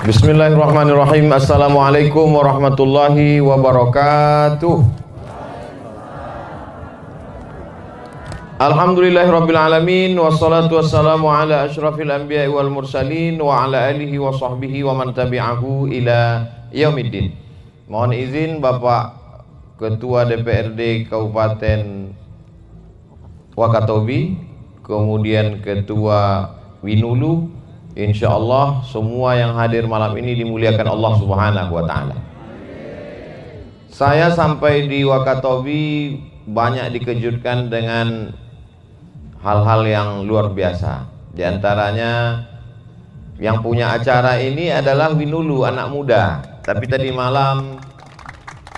Bismillahirrahmanirrahim. Assalamualaikum warahmatullahi wabarakatuh. Alhamdulillahirabbil alamin wassalatu wassalamu ala asyrafil anbiya'i wal mursalin wa ala alihi wa sahbihi wa man tabi'ahu ila yaumiddin. Mohon izin Bapak Ketua DPRD Kabupaten Wakatobi, kemudian Ketua Winulu, insyaallah semua yang hadir malam ini dimuliakan Allah Subhanahu wa taala. Saya sampai di Wakatobi banyak dikejutkan dengan hal-hal yang luar biasa. Di antaranya yang punya acara ini adalah Winulu, anak muda. Tapi tadi malam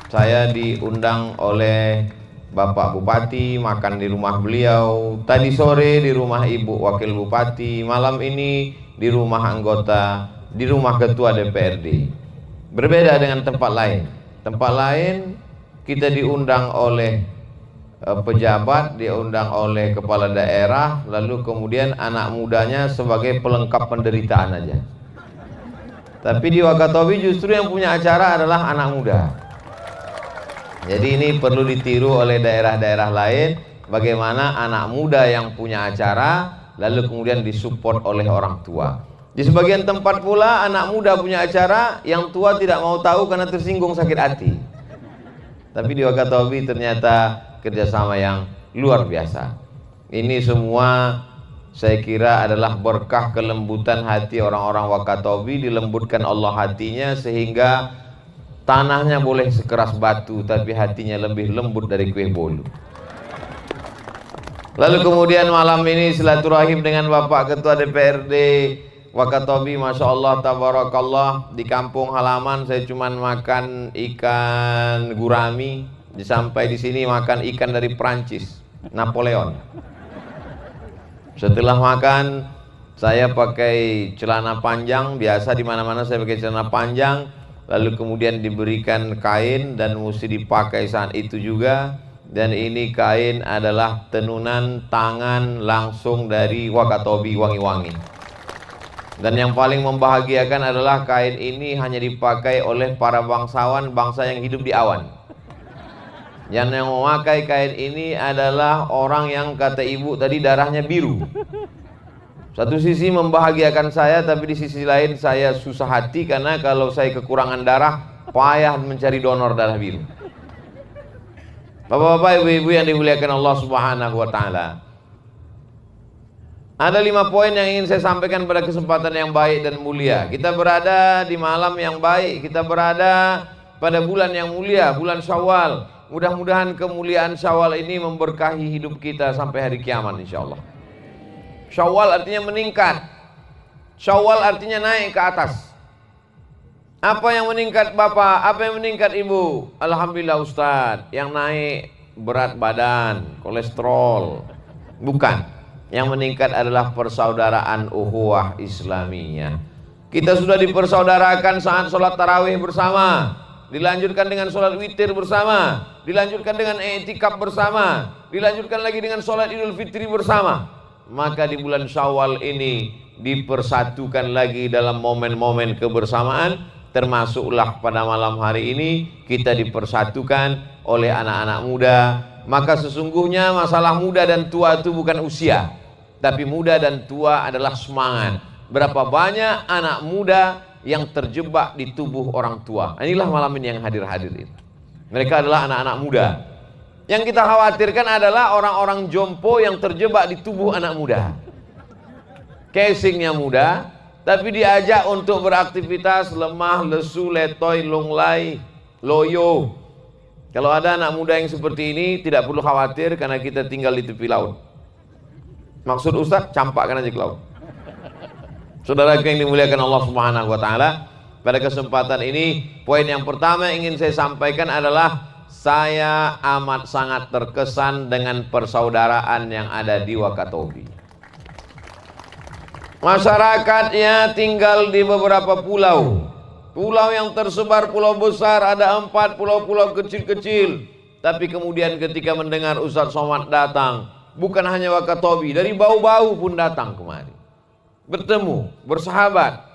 saya diundang oleh Bapak Bupati makan di rumah beliau. Tadi sore di rumah Ibu Wakil Bupati. Malam ini di rumah anggota, di rumah Ketua DPRD. Berbeda dengan tempat lain. Tempat lain kita diundang oleh pejabat, diundang oleh kepala daerah, lalu kemudian anak mudanya sebagai pelengkap penderitaan aja. Tapi di Wakatobi justru yang punya acara adalah anak muda. Jadi ini perlu ditiru oleh daerah-daerah lain, bagaimana anak muda yang punya acara lalu kemudian disupport oleh orang tua. Di sebagian tempat pula anak muda punya acara, yang tua tidak mau tahu karena tersinggung, sakit hati. Tapi di Wakatobi ternyata kerjasama yang luar biasa. Ini semua saya kira adalah berkah kelembutan hati orang-orang Wakatobi. Dilembutkan Allah hatinya sehingga tanahnya boleh sekeras batu tapi hatinya lebih lembut dari kue bolu. Lalu kemudian malam ini silaturahim dengan Bapak Ketua DPRD Wakatobi. Masya Allah, tabarakallah. Di kampung halaman saya cuman makan ikan gurami. Sampai di sini makan ikan dari Prancis, Napoleon. Setelah makan saya pakai celana panjang, biasa di mana-mana saya pakai celana panjang. Lalu kemudian diberikan kain dan mesti dipakai saat itu juga. Dan ini kain adalah tenunan tangan langsung dari Wakatobi, wangi-wangi. Dan yang paling membahagiakan adalah kain ini hanya dipakai oleh para bangsawan, bangsa yang hidup di awan. Yang memakai kain ini adalah orang yang kata ibu tadi darahnya biru. Satu sisi membahagiakan saya, tapi di sisi lain saya susah hati karena kalau saya kekurangan darah payah mencari donor darah biru. Bapak-bapak, ibu-ibu yang dimuliakan Allah Subhanahu wa taala. Ada 5 poin yang ingin saya sampaikan pada kesempatan yang baik dan mulia. Kita berada di malam yang baik, kita berada pada bulan yang mulia, bulan Syawal. Mudah-mudahan kemuliaan Syawal ini memberkahi hidup kita sampai hari kiamat insyaallah. Syawal artinya meningkat. Syawal artinya naik ke atas. Apa yang meningkat Bapak? Apa yang meningkat Ibu? Alhamdulillah Ustaz, yang naik berat badan, kolesterol. Bukan. Yang meningkat adalah persaudaraan ukhuwah Islamiyah. Kita sudah dipersaudarakan saat sholat tarawih bersama, dilanjutkan dengan sholat witir bersama, dilanjutkan dengan i'tikaf bersama, dilanjutkan lagi dengan sholat Idul Fitri bersama. Maka di bulan Syawal ini dipersatukan lagi dalam momen-momen kebersamaan. Termasuklah pada malam hari ini kita dipersatukan oleh anak-anak muda. Maka sesungguhnya masalah muda dan tua itu bukan usia, tapi muda dan tua adalah semangat. Berapa banyak anak muda yang terjebak di tubuh orang tua. Inilah malam ini yang hadir-hadir itu. Mereka adalah anak-anak muda. Yang kita khawatirkan adalah orang-orang jompo yang terjebak di tubuh anak muda. Casingnya muda, tapi diajak untuk beraktivitas lemah, lesu, letoy, lunglai, loyo. Kalau ada anak muda yang seperti ini, tidak perlu khawatir karena kita tinggal di tepi laut. Maksud Ustaz, campakkan aja ke laut. Saudara yang dimuliakan Allah Subhanahu wa taala, pada kesempatan ini poin yang pertama yang ingin saya sampaikan adalah saya amat sangat terkesan dengan persaudaraan yang ada di Wakatobi. Masyarakatnya tinggal di beberapa pulau. Pulau yang tersebar, pulau besar, ada 4 pulau-pulau kecil-kecil. Tapi kemudian ketika mendengar Ustaz Somad datang, bukan hanya Wakatobi, dari Bau-Bau pun datang kemari. Bertemu, bersahabat.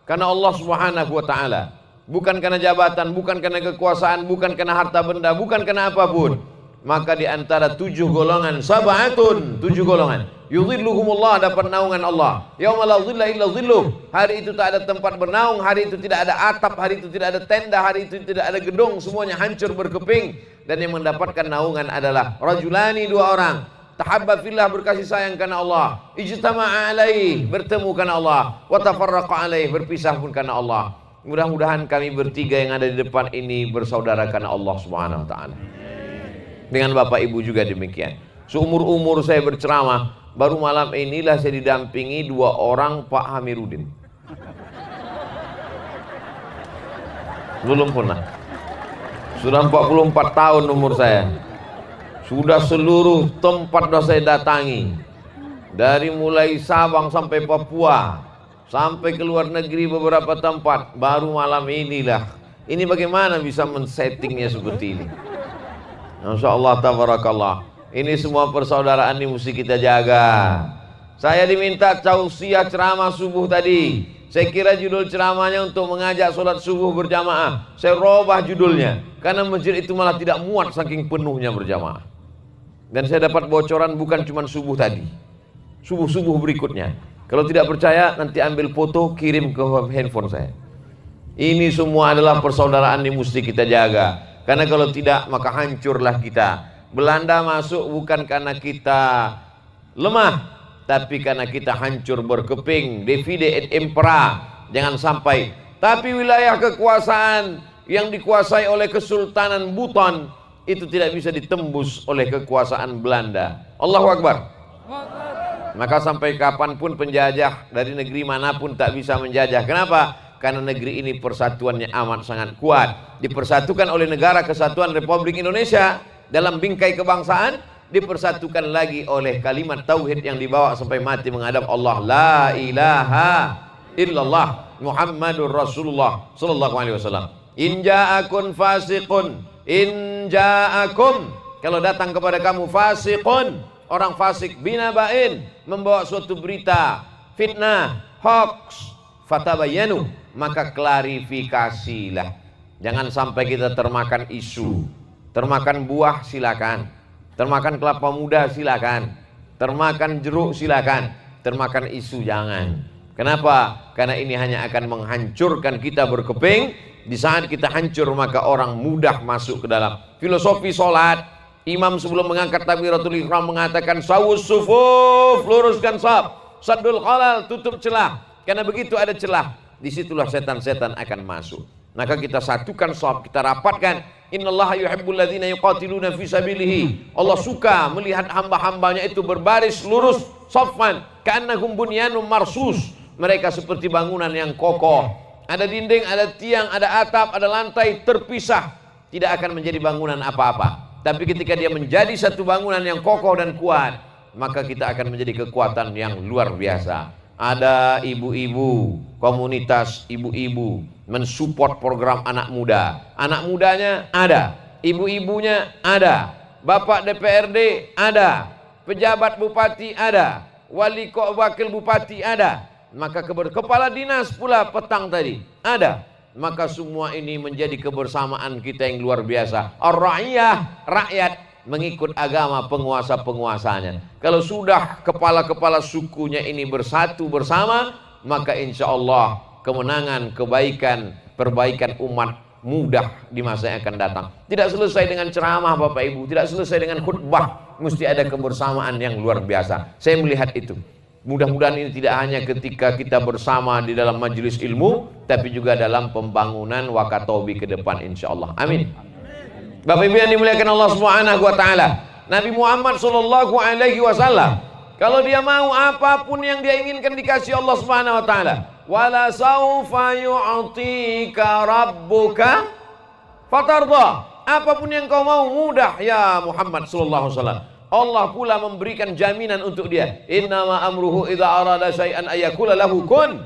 karena Allah Subhanahu wa taala. Bukan karena jabatan, bukan karena kekuasaan, bukan karena harta benda, bukan karena apapun. Maka di antara 7 golongan, sab'atun, 7 golongan, yudhilluhumullah, dapat naungan Allah. Yauma la dhilla illa dhilluh. Hari itu tak ada tempat bernaung, hari itu tidak ada atap, hari itu tidak ada tenda, hari itu tidak ada gedung, semuanya hancur berkeping. Dan yang mendapatkan naungan adalah rajulani, 2 orang. Tahabba fillah, berkasih sayang karena Allah. Ijtama'a alaih, bertemu karena Allah. Wa tafarraqa alaih, berpisah pun karena Allah. Mudah-mudahan kami bertiga yang ada di depan ini bersaudara karena Allah Subhanahu wa taala. Dengan Bapak Ibu juga demikian. Seumur-umur saya berceramah, baru malam inilah saya didampingi 2 orang Pak Hamiruddin. Belum pernah. Sudah 44 tahun umur saya. Sudah seluruh tempat sudah saya datangi. Dari mulai Sabang sampai Papua, sampai ke luar negeri beberapa tempat. Baru malam inilah. Ini bagaimana bisa men-settingnya seperti ini? Masya Allah, tabarakallah. Ini semua persaudaraan ini mesti kita jaga. Saya diminta tausiah ceramah subuh tadi. Saya kira judul ceramahnya untuk mengajak sholat subuh berjamaah. Saya robah judulnya, karena masjid itu malah tidak muat saking penuhnya berjamaah. Dan saya dapat bocoran bukan cuma subuh tadi, subuh-subuh berikutnya. Kalau tidak percaya, nanti ambil foto, kirim ke handphone saya. Ini semua adalah persaudaraan yang mesti kita jaga. Karena kalau tidak, maka hancurlah kita. Belanda masuk bukan karena kita lemah, tapi karena kita hancur berkeping. Divide et impera. Jangan sampai. Tapi wilayah kekuasaan yang dikuasai oleh Kesultanan Buton itu tidak bisa ditembus oleh kekuasaan Belanda. Allahu Akbar. Maka sampai kapanpun penjajah dari negeri manapun tak bisa menjajah. Kenapa? Karena negeri ini persatuannya amat sangat kuat. Dipersatukan oleh Negara Kesatuan Republik Indonesia dalam bingkai kebangsaan, dipersatukan lagi oleh kalimat tauhid yang dibawa sampai mati menghadap Allah. La ilaha illallah Muhammadur Rasulullah sallallahu alaihi wasallam. In ja'akun fasiqun, in ja'akum, kalau datang kepada kamu fasiqun, orang fasik, binaba'in, membawa suatu berita fitnah, hoax, fatabayyanu, maka klarifikasilah. Jangan sampai kita termakan isu. Termakan buah silakan, termakan kelapa muda silakan, termakan jeruk silakan, termakan isu jangan. Kenapa? Karena ini hanya akan menghancurkan kita berkeping. Di saat kita hancur, maka orang mudah masuk ke dalam filosofi sholat. Imam sebelum mengangkat takbiratul ihram mengatakan sawus sufuf, luruskan shaf, saddul khalal, tutup celah. Karena begitu ada celah, disitulah setan-setan akan masuk. Maka kita satukan shaf, kita rapatkan. Innallaha yuhibbul ladzina yuqatiluna fi sabilihi. Allah suka melihat hamba-hambanya itu berbaris lurus, shaffan, ka'annahum bunyanun marsus. Mereka seperti bangunan yang kokoh. Ada dinding, ada tiang, ada atap, ada lantai terpisah. Tidak akan menjadi bangunan apa-apa. Tapi ketika dia menjadi satu bangunan yang kokoh dan kuat, maka kita akan menjadi kekuatan yang luar biasa. Ada ibu-ibu, komunitas ibu-ibu mensupport program anak muda. Anak mudanya ada, ibu-ibunya ada, bapak DPRD ada, pejabat bupati ada, wakil bupati ada. Maka kepala dinas pula petang tadi ada. Maka semua ini menjadi kebersamaan kita yang luar biasa. Ar-ra'iyah, rakyat mengikut agama penguasa-penguasanya. Kalau sudah kepala-kepala sukunya ini bersatu bersama, maka insya Allah kemenangan, kebaikan, perbaikan umat mudah di masa yang akan datang. Tidak selesai dengan ceramah Bapak Ibu, tidak selesai dengan khutbah, mesti ada kebersamaan yang luar biasa. Saya melihat itu. Mudah-mudahan ini tidak hanya ketika kita bersama di dalam majelis ilmu, tapi juga dalam pembangunan Wakatobi ke depan insyaallah. Amin. Bapak Ibu yang dimuliakan Allah Subhanahu wa taala, Nabi Muhammad sallallahu alaihi wasallam, kalau dia mau apapun yang dia inginkan dikasih Allah Subhanahu wa taala. Wala saufa yu'tika rabbuka fatarda. Apapun yang kau mau mudah ya Muhammad sallallahu alaihi wasallam. Allah pula memberikan jaminan untuk dia. Innama amruhu idza arada syai'an ayyakula lahu kun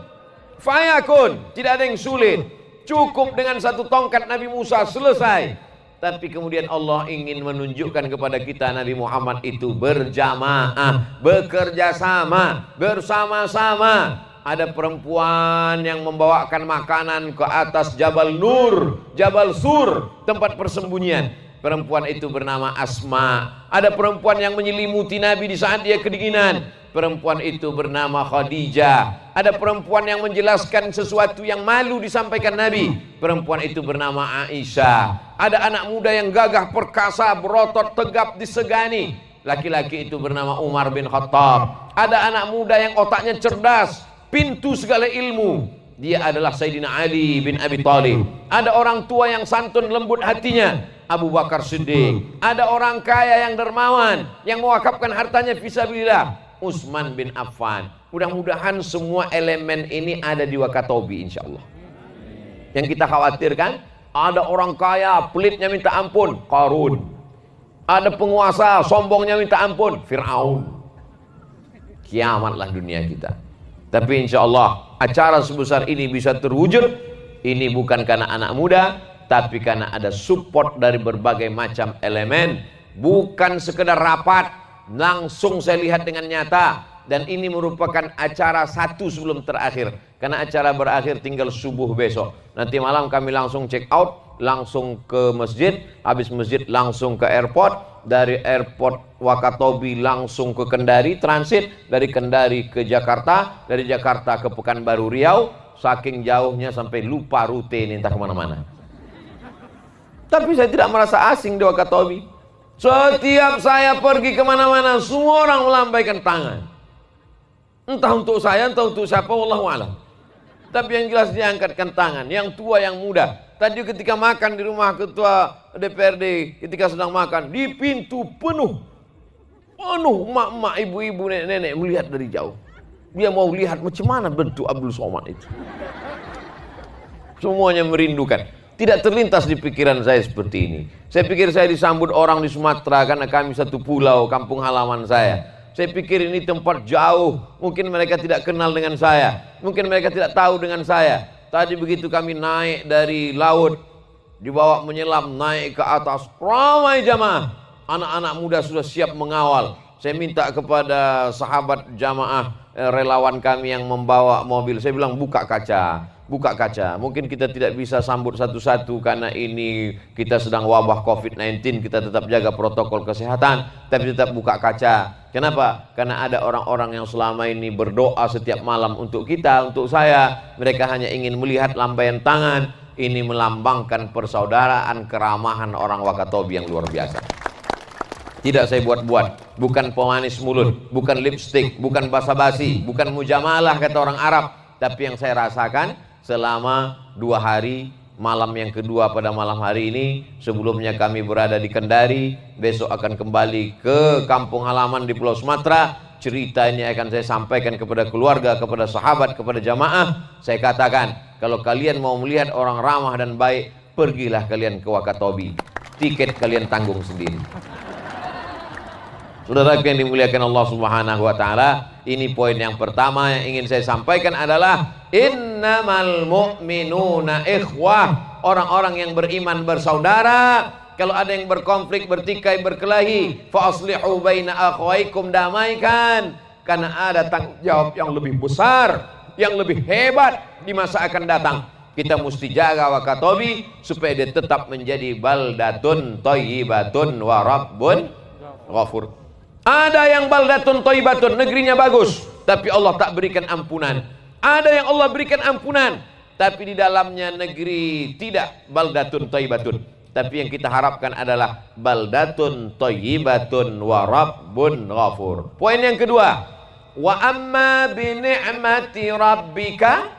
fayakun. Tidak ada yang sulit. Cukup dengan satu tongkat Nabi Musa selesai. Tapi kemudian Allah ingin menunjukkan kepada kita Nabi Muhammad itu berjamaah, bekerja sama, bersama-sama. ada perempuan yang membawakan makanan ke atas Jabal Nur, Jabal Sur, tempat persembunyian. Perempuan itu bernama Asma. Ada perempuan yang menyelimuti Nabi di saat dia kedinginan. Perempuan itu bernama Khadijah. Ada perempuan yang menjelaskan sesuatu yang malu disampaikan Nabi. Perempuan itu bernama Aisyah. Ada anak muda yang gagah perkasa, berotot, tegap, disegani. Laki-laki itu bernama Umar bin Khattab. Ada anak muda yang otaknya cerdas, pintu segala ilmu. Dia adalah Sayyidina Ali bin Abi Thalib. Ada orang tua yang santun lembut hatinya, Abu Bakar Siddiq. Ada orang kaya yang dermawan, yang mewakafkan hartanya fisabilillah, Utsman bin Affan. Mudah-mudahan semua elemen ini ada di Wakatobi insyaallah. Yang kita khawatirkan, ada orang kaya pelitnya minta ampun, Qarun. Ada penguasa sombongnya minta ampun, Fir'aun. Kiamatlah dunia kita. Tapi insya Allah acara sebesar ini bisa terwujud. Ini bukan karena anak muda, tapi karena ada support dari berbagai macam elemen. Bukan sekedar rapat, langsung saya lihat dengan nyata. Dan ini merupakan acara satu sebelum terakhir. Karena acara berakhir tinggal subuh besok. Nanti malam kami langsung check out, langsung ke masjid. Habis masjid langsung ke airport. Dari airport Wakatobi langsung ke Kendari, transit dari Kendari ke Jakarta, dari Jakarta ke Pekanbaru Riau. Saking jauhnya sampai lupa rute ini entah kemana-mana. Tapi saya tidak merasa asing di Wakatobi. Setiap saya pergi kemana-mana, semua orang melambaikan tangan. Entah untuk saya, entah untuk siapa, wallahu a'lam. Tapi yang jelas dia angkatkan tangan, yang tua, yang muda. Tadi ketika makan di rumah ketua DPRD, ketika sedang makan, di pintu penuh emak-emak, ibu-ibu, nenek-nenek melihat dari jauh. Dia mau lihat macam mana bentuk Abdul Somad itu. Semuanya merindukan. Tidak terlintas di pikiran saya seperti ini. Saya pikir saya disambut orang di Sumatera karena kami satu pulau, kampung halaman saya. Saya pikir ini tempat jauh, mungkin mereka tidak kenal dengan saya, mungkin mereka tidak tahu dengan saya. Tadi begitu kami naik dari laut, dibawa menyelam naik ke atas, ramai jamaah. Anak-anak muda sudah siap mengawal. Saya minta kepada sahabat jamaah relawan kami yang membawa mobil, saya bilang buka kaca. Buka kaca, mungkin kita tidak bisa sambut satu-satu karena ini kita sedang wabah COVID-19, kita tetap jaga protokol kesehatan, tapi tetap buka kaca. Kenapa? Karena ada orang-orang yang selama ini berdoa setiap malam untuk kita, untuk saya. Mereka hanya ingin melihat lambaian tangan. Ini melambangkan persaudaraan, keramahan orang Wakatobi yang luar biasa. Tidak saya buat-buat, bukan pemanis mulut, bukan lipstik, bukan basa-basi, bukan mujamalah kata orang Arab, tapi yang saya rasakan selama 2 hari, malam yang kedua pada malam hari ini. Sebelumnya kami berada di Kendari, besok akan kembali ke kampung halaman di Pulau Sumatera. Cerita ini akan saya sampaikan kepada keluarga, kepada sahabat, kepada jamaah. Saya katakan, kalau kalian mau melihat orang ramah dan baik, pergilah kalian ke Wakatobi. Tiket kalian tanggung sendiri. Saudara yang dimuliakan Allah Subhanahu wa taala, ini poin yang pertama yang ingin saya sampaikan adalah innamal mu'minuna ikhwah. Orang-orang yang beriman bersaudara. Kalau ada yang berkonflik, bertikai, berkelahi, fa aslihu baina akhwaikum, damaikan. Karena ada tanggung jawab yang lebih besar, yang lebih hebat di masa akan datang. Kita mesti jaga Wakatobi supaya dia tetap menjadi baldatun thayyibatun wa rabbun ghafur. Ada yang baldatun thayyibatun, negerinya bagus, tapi Allah tak berikan ampunan. Ada yang Allah berikan ampunan, tapi di dalamnya negeri tidak baldatun thayyibatun. Tapi yang kita harapkan adalah baldatun thayyibatun wa rabbun ghafur. Poin yang kedua, wa amma bi ni'mati rabbika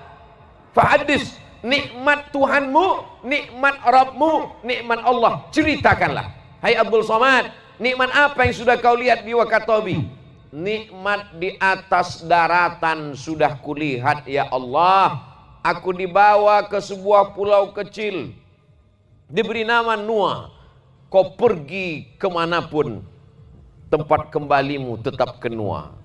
fahaddis. Nikmat Tuhanmu, nikmat Rabbmu, nikmat Allah, ceritakanlah. Hai Abdul Somad, nikmat apa yang sudah kau lihat di Wakatobi? Nikmat di atas daratan sudah kulihat ya Allah. Aku dibawa ke sebuah pulau kecil, diberi nama Nuh. Kau pergi kemanapun, tempat kembalimu tetap ke Nuh.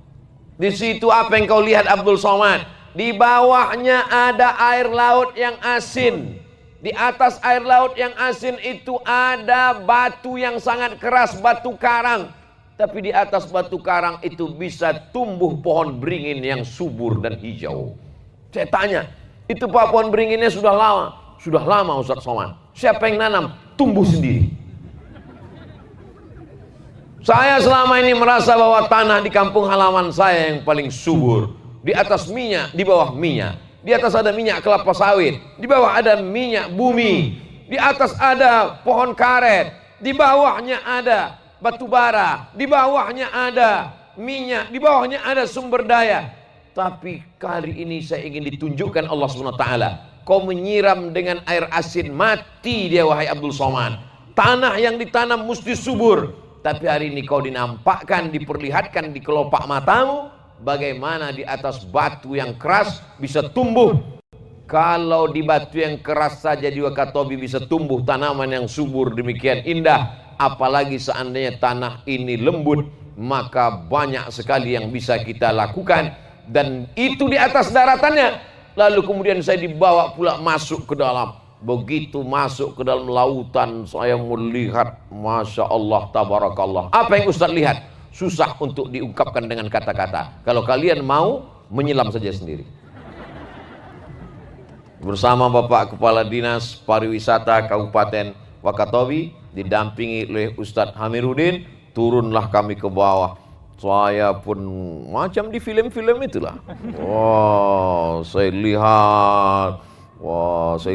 Di situ apa yang kau lihat Abdul Somad? Di bawahnya ada air laut yang asin. Di atas air laut yang asin itu ada batu yang sangat keras, batu karang. Tapi di atas batu karang itu bisa tumbuh pohon beringin yang subur dan hijau. Saya tanya, itu Pak pohon beringinnya sudah lama? Sudah lama Ustaz Somad. Siapa yang nanam? Tumbuh sendiri. Saya selama ini merasa bahwa tanah di kampung halaman saya yang paling subur. Di atas minyak, di bawah minyak. Di atas ada minyak kelapa sawit, di bawah ada minyak bumi. Di atas ada pohon karet, di bawahnya ada batu bara, di bawahnya ada minyak, di bawahnya ada sumber daya. Tapi kali ini saya ingin ditunjukkan Allah SWT. Kau menyiram dengan air asin, mati dia wahai Abdul Somad. Tanah yang ditanam mesti subur. Tapi hari ini kau dinampakkan, diperlihatkan di kelopak matamu, bagaimana di atas batu yang keras bisa tumbuh. Kalau di batu yang keras saja di Wakatobi bisa tumbuh tanaman yang subur demikian indah, apalagi seandainya tanah ini lembut, maka banyak sekali yang bisa kita lakukan. Dan itu di atas daratannya. Lalu kemudian saya dibawa pula masuk ke dalam. Begitu masuk ke dalam lautan, saya melihat, Masya Allah, Tabarakallah. Apa yang Ustaz lihat? Susah untuk diungkapkan dengan kata-kata. Kalau kalian mau, menyelam saja sendiri. Bersama Bapak Kepala Dinas Pariwisata Kabupaten Wakatobi, didampingi oleh Ustadz Hamiruddin, turunlah kami ke bawah. Saya pun macam di film-film itulah. Wah, saya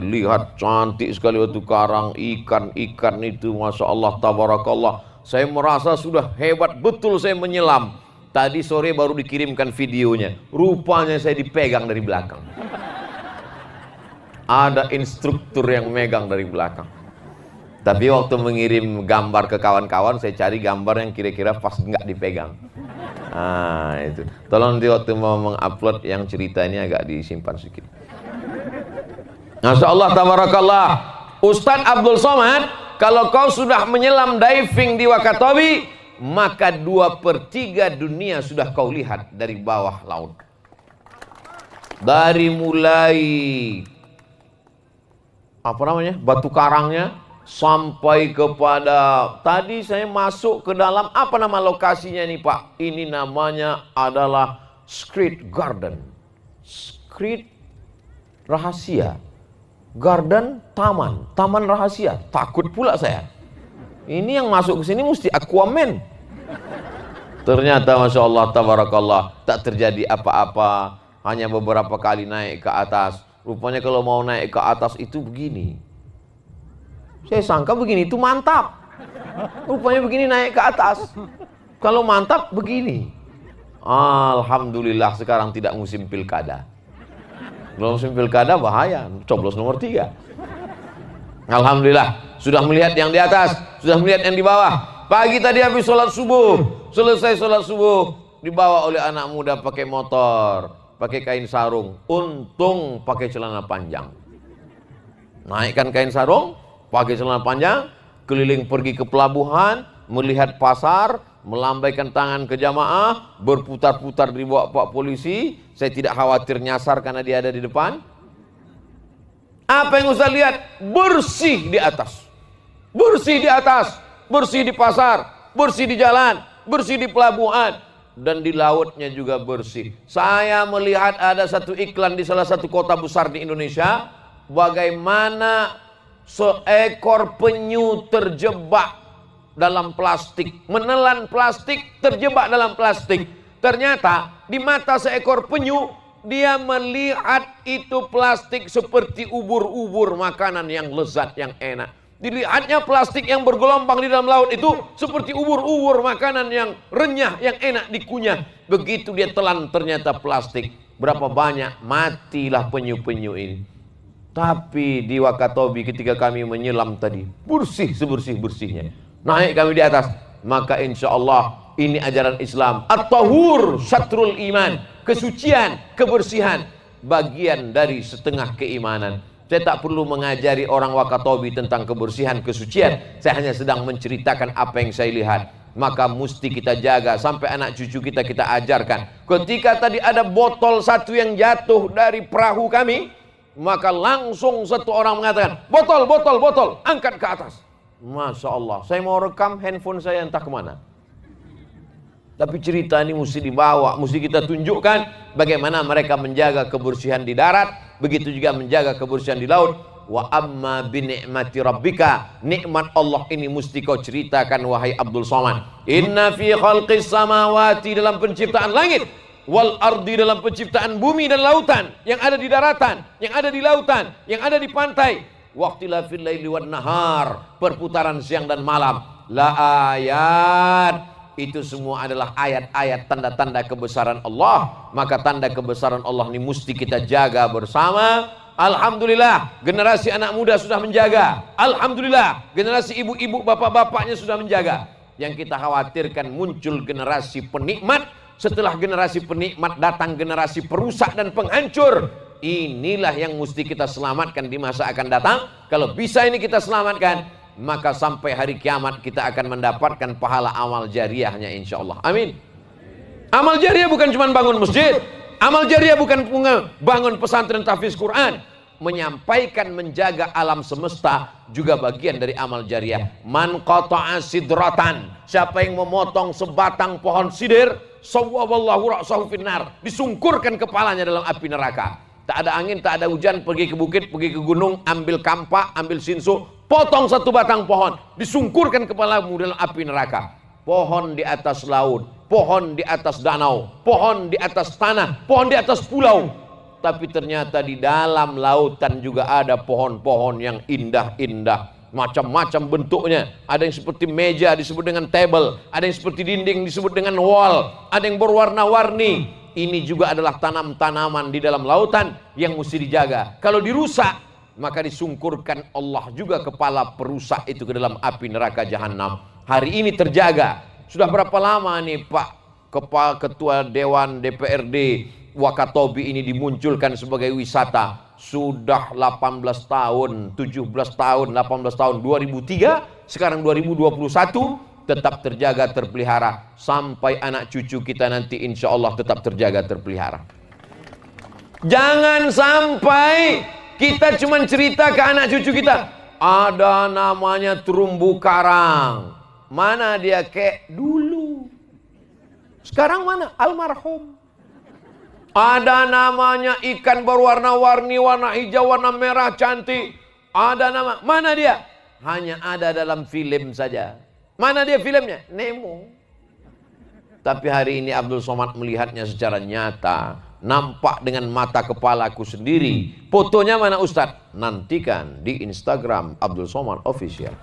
lihat cantik sekali batu karang, ikan-ikan itu, Masya Allah, Tabarakallah. Saya merasa sudah hebat betul saya menyelam. Tadi sore baru dikirimkan videonya. Rupanya saya dipegang dari belakang. Ada instruktur yang megang dari belakang. Tapi waktu mengirim gambar ke kawan-kawan, saya cari gambar yang kira-kira pas nggak dipegang. Nah itu. Tolong nanti waktu mau mengupload yang ceritanya agak disimpan sedikit. Masya Allah, Tabarakallah. Ustadz Abdul Somad, kalau kau sudah menyelam diving di Wakatobi, maka 2/3 dunia sudah kau lihat dari bawah laut. Dari mulai batu karangnya sampai kepada tadi saya masuk ke dalam, apa nama lokasinya nih Pak? Ini namanya adalah Secret Garden. Secret rahasia. Garden, taman rahasia. Takut pula saya. Ini yang masuk ke sini mesti Aquaman. Ternyata Masya Allah, Tabarakallah, tak terjadi apa-apa. Hanya beberapa kali naik ke atas. Rupanya kalau mau naik ke atas itu begini. Saya sangka begini itu mantap. Rupanya begini naik ke atas. Kalau mantap begini. Alhamdulillah sekarang tidak musim pilkada. Kalau musim pilkada bahaya, coblos nomor 3. Alhamdulillah sudah melihat yang di atas, sudah melihat yang di bawah. Pagi tadi habis sholat subuh, selesai sholat subuh dibawa oleh anak muda pakai motor, pakai kain sarung. Untung pakai celana panjang. Naikkan kain sarung, pakai celana panjang, keliling pergi ke pelabuhan, melihat pasar, melambaikan tangan ke jamaah, berputar-putar di bawah Pak Polisi. Saya tidak khawatir nyasar karena dia ada di depan. Apa yang Ustaz lihat? Bersih di atas. Bersih di atas, bersih di pasar, bersih di jalan, bersih di pelabuhan, dan di lautnya juga bersih. Saya melihat ada satu iklan di salah satu kota besar di Indonesia, bagaimana seekor penyu terjebak dalam plastik, menelan plastik, terjebak dalam plastik. Ternyata di mata seekor penyu, dia melihat itu plastik seperti ubur-ubur, makanan yang lezat, yang enak. Dilihatnya plastik yang bergelombang di dalam laut itu seperti ubur-ubur, makanan yang renyah, yang enak dikunyah. Begitu dia telan ternyata plastik. Berapa banyak matilah penyu-penyu ini. Tapi di Wakatobi ketika kami menyelam tadi, bersih sebersih-bersihnya. Naik kami di atas, maka insya Allah ini ajaran Islam. At-tahur syatrul iman, kesucian, kebersihan, bagian dari setengah keimanan. Saya tak perlu mengajari orang Wakatobi tentang kebersihan, kesucian. Saya hanya sedang menceritakan apa yang saya lihat. Maka mesti kita jaga sampai anak cucu kita ajarkan. Ketika tadi ada botol satu yang jatuh dari perahu kami, maka langsung satu orang mengatakan, botol, botol, botol, angkat ke atas. Masya Allah, saya mau rekam, handphone saya entah kemana. Tapi cerita ini mesti dibawa, mesti kita tunjukkan bagaimana mereka menjaga kebersihan di darat, begitu juga menjaga kebersihan di laut. Wa amma bi ni'mati rabbika, nikmat Allah ini mesti kau ceritakan wahai Abdul Somad. Inna fi khalqis samawati, dalam penciptaan langit, wal ardi, dalam penciptaan bumi dan lautan, yang ada di daratan, yang ada di lautan, yang ada di pantai, waqtilafil laili wan nahar, perputaran siang dan malam, la ayat, itu semua adalah ayat-ayat tanda-tanda kebesaran Allah. Maka tanda kebesaran Allah ini mesti kita jaga bersama. Alhamdulillah, generasi anak muda sudah menjaga. Alhamdulillah, generasi ibu-ibu, bapak-bapaknya sudah menjaga. Yang kita khawatirkan muncul generasi penikmat. Setelah generasi penikmat datang generasi perusak dan penghancur. Inilah yang mesti kita selamatkan di masa akan datang. Kalau bisa ini kita selamatkan, maka sampai hari kiamat kita akan mendapatkan pahala amal jariahnya, insya Allah. Amin. Amal jariah bukan cuma bangun masjid. Amal jariah bukan bangun pesantren tahfiz Quran. Menyampaikan, menjaga alam semesta juga bagian dari amal jariah. Man qata'a sidratan, siapa yang memotong sebatang pohon sidir, sawwaballahu ra'sahu finnar, disungkurkan kepalanya dalam api neraka. Tak ada angin, tak ada hujan, pergi ke bukit, pergi ke gunung, ambil kampak, ambil sinsu, potong satu batang pohon, disungkurkan kepalamu dalam api neraka. Pohon di atas laut, pohon di atas danau, pohon di atas tanah, pohon di atas pulau. Tapi ternyata di dalam lautan juga ada pohon-pohon yang indah-indah, macam-macam bentuknya. Ada yang seperti meja disebut dengan table, ada yang seperti dinding disebut dengan wall, ada yang berwarna-warni. Ini juga adalah tanam-tanaman di dalam lautan yang mesti dijaga. Kalau dirusak, maka disungkurkan Allah juga kepala perusak itu ke dalam api neraka jahanam. Hari ini terjaga. Sudah berapa lama nih Pak Kepala Ketua Dewan DPRD Wakatobi ini dimunculkan sebagai wisata? Sudah 18 tahun, 17 tahun, 18 tahun, 2003, sekarang 2021, tetap terjaga, terpelihara. Sampai anak cucu kita nanti insya Allah tetap terjaga, terpelihara. Jangan sampai kita cuma cerita ke anak cucu kita, ada namanya terumbu karang. Mana dia kek dulu? Sekarang mana? Almarhum. Ada namanya ikan berwarna-warni, warna hijau, warna merah, cantik. Ada nama. Mana dia? Hanya ada dalam film saja. Mana dia filmnya? Nemo. Tapi hari ini Abdul Somad melihatnya secara nyata. Nampak dengan mata kepalaku sendiri. Fotonya mana Ustadz? Nantikan di Instagram Abdul Somad Official.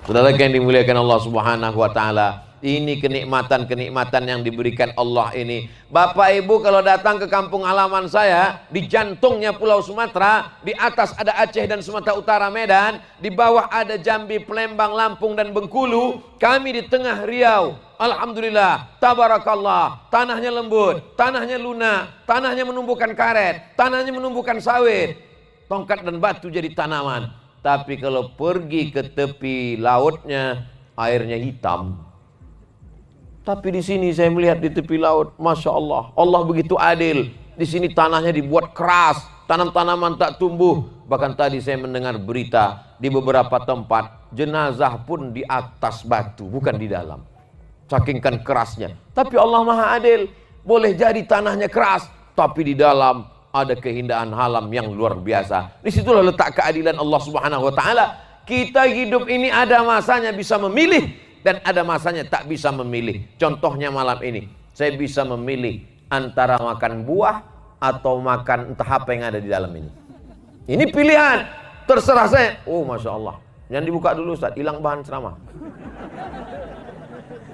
Saudara yang dimuliakan Allah Subhanahu wa taala, ini kenikmatan-kenikmatan yang diberikan Allah ini. Bapak Ibu kalau datang ke kampung halaman saya, di jantungnya Pulau Sumatera, di atas ada Aceh dan Sumatera Utara Medan, di bawah ada Jambi, Palembang, Lampung dan Bengkulu, kami di tengah Riau. Alhamdulillah, tabarakallah, tanahnya lembut, tanahnya lunak, tanahnya menumbuhkan karet, tanahnya menumbuhkan sawit, tongkat dan batu jadi tanaman. Tapi kalau pergi ke tepi lautnya, airnya hitam. Tapi di sini saya melihat di tepi laut, Masya Allah, Allah begitu adil. Di sini tanahnya dibuat keras, tanam-tanaman tak tumbuh. Bahkan tadi saya mendengar berita, di beberapa tempat, jenazah pun di atas batu, bukan di dalam. Sakingkan kerasnya. Tapi Allah Maha Adil, boleh jadi tanahnya keras, tapi di dalam ada keindahan alam yang luar biasa. Disitulah letak keadilan Allah Subhanahu wa taala. Kita hidup ini ada masanya bisa memilih dan ada masanya tak bisa memilih. Contohnya malam ini, saya bisa memilih antara makan buah atau makan entah apa yang ada di dalam ini. Ini pilihan, terserah saya. Oh Masya Allah, jangan dibuka dulu Ustaz, hilang bahan ceramah.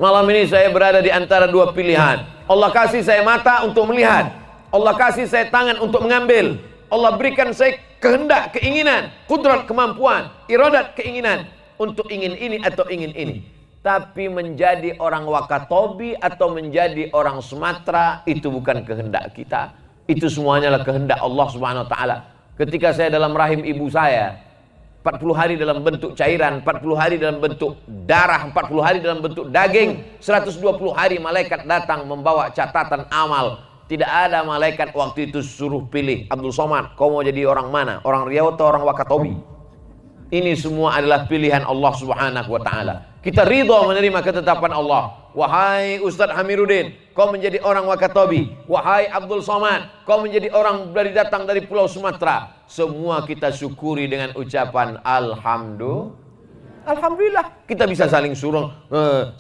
Malam ini saya berada di antara dua pilihan. Allah kasih saya mata untuk melihat, Allah kasih saya tangan untuk mengambil. Allah berikan saya kehendak, keinginan, kudrat, kemampuan, iradat, keinginan untuk ingin ini atau ingin ini. Tapi menjadi orang Wakatobi atau menjadi orang Sumatera itu bukan kehendak kita. Itu semuanya adalah kehendak Allah Subhanahu wa taala. Ketika saya dalam rahim ibu saya, 40 hari dalam bentuk cairan, 40 hari dalam bentuk darah, 40 hari dalam bentuk daging, 120 hari malaikat datang membawa catatan amal. Tidak ada malaikat waktu itu suruh pilih, Abdul Somad, kau mau jadi orang mana? Orang Riau atau orang Wakatobi? Ini semua adalah pilihan Allah Subhanahu wa taala. Kita ridha menerima ketetapan Allah. Wahai Ustadz Hamiruddin, kau menjadi orang Wakatobi. Wahai Abdul Somad, kau menjadi orang datang dari Pulau Sumatera. Semua kita syukuri dengan ucapan Alhamdulillah. Kita bisa saling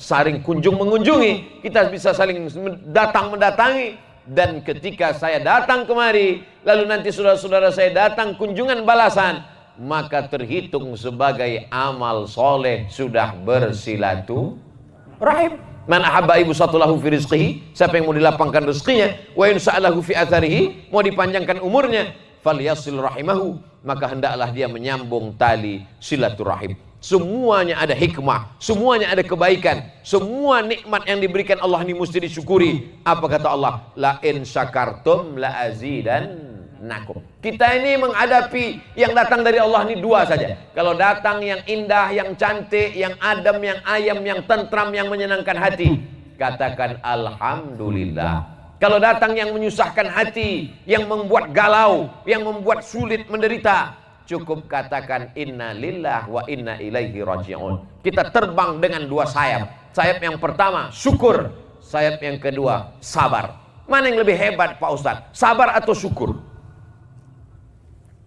saling kunjung mengunjungi. Kita bisa saling datang mendatangi. Dan ketika saya datang kemari, lalu nanti saudara-saudara saya datang kunjungan balasan, maka terhitung sebagai amal soleh sudah bersilaturahim. Man ahabba ibsatalahu fi rizqihi, siapa yang mau dilapangkan rezekinya, wa yunsa'alahu fi atharihi, mau dipanjangkan umurnya, falyasil rahimahu, maka hendaklah dia menyambung tali silaturahim. Semuanya ada hikmah, semuanya ada kebaikan, semua nikmat yang diberikan Allah ini mesti disyukuri. Apa kata Allah? La in syakartum la azidannakum. Kita ini menghadapi yang datang dari Allah ini dua saja. Kalau datang yang indah, yang cantik, yang adem, yang ayam, yang tentram, yang menyenangkan hati, katakan alhamdulillah. Kalau datang yang menyusahkan hati, yang membuat galau, yang membuat sulit, menderita, cukup katakan inna lillah wa inna ilaihi raji'un. Kita terbang dengan dua sayap. Sayap yang pertama syukur, sayap yang kedua sabar. Mana yang lebih hebat Pak Ustadz? Sabar atau syukur?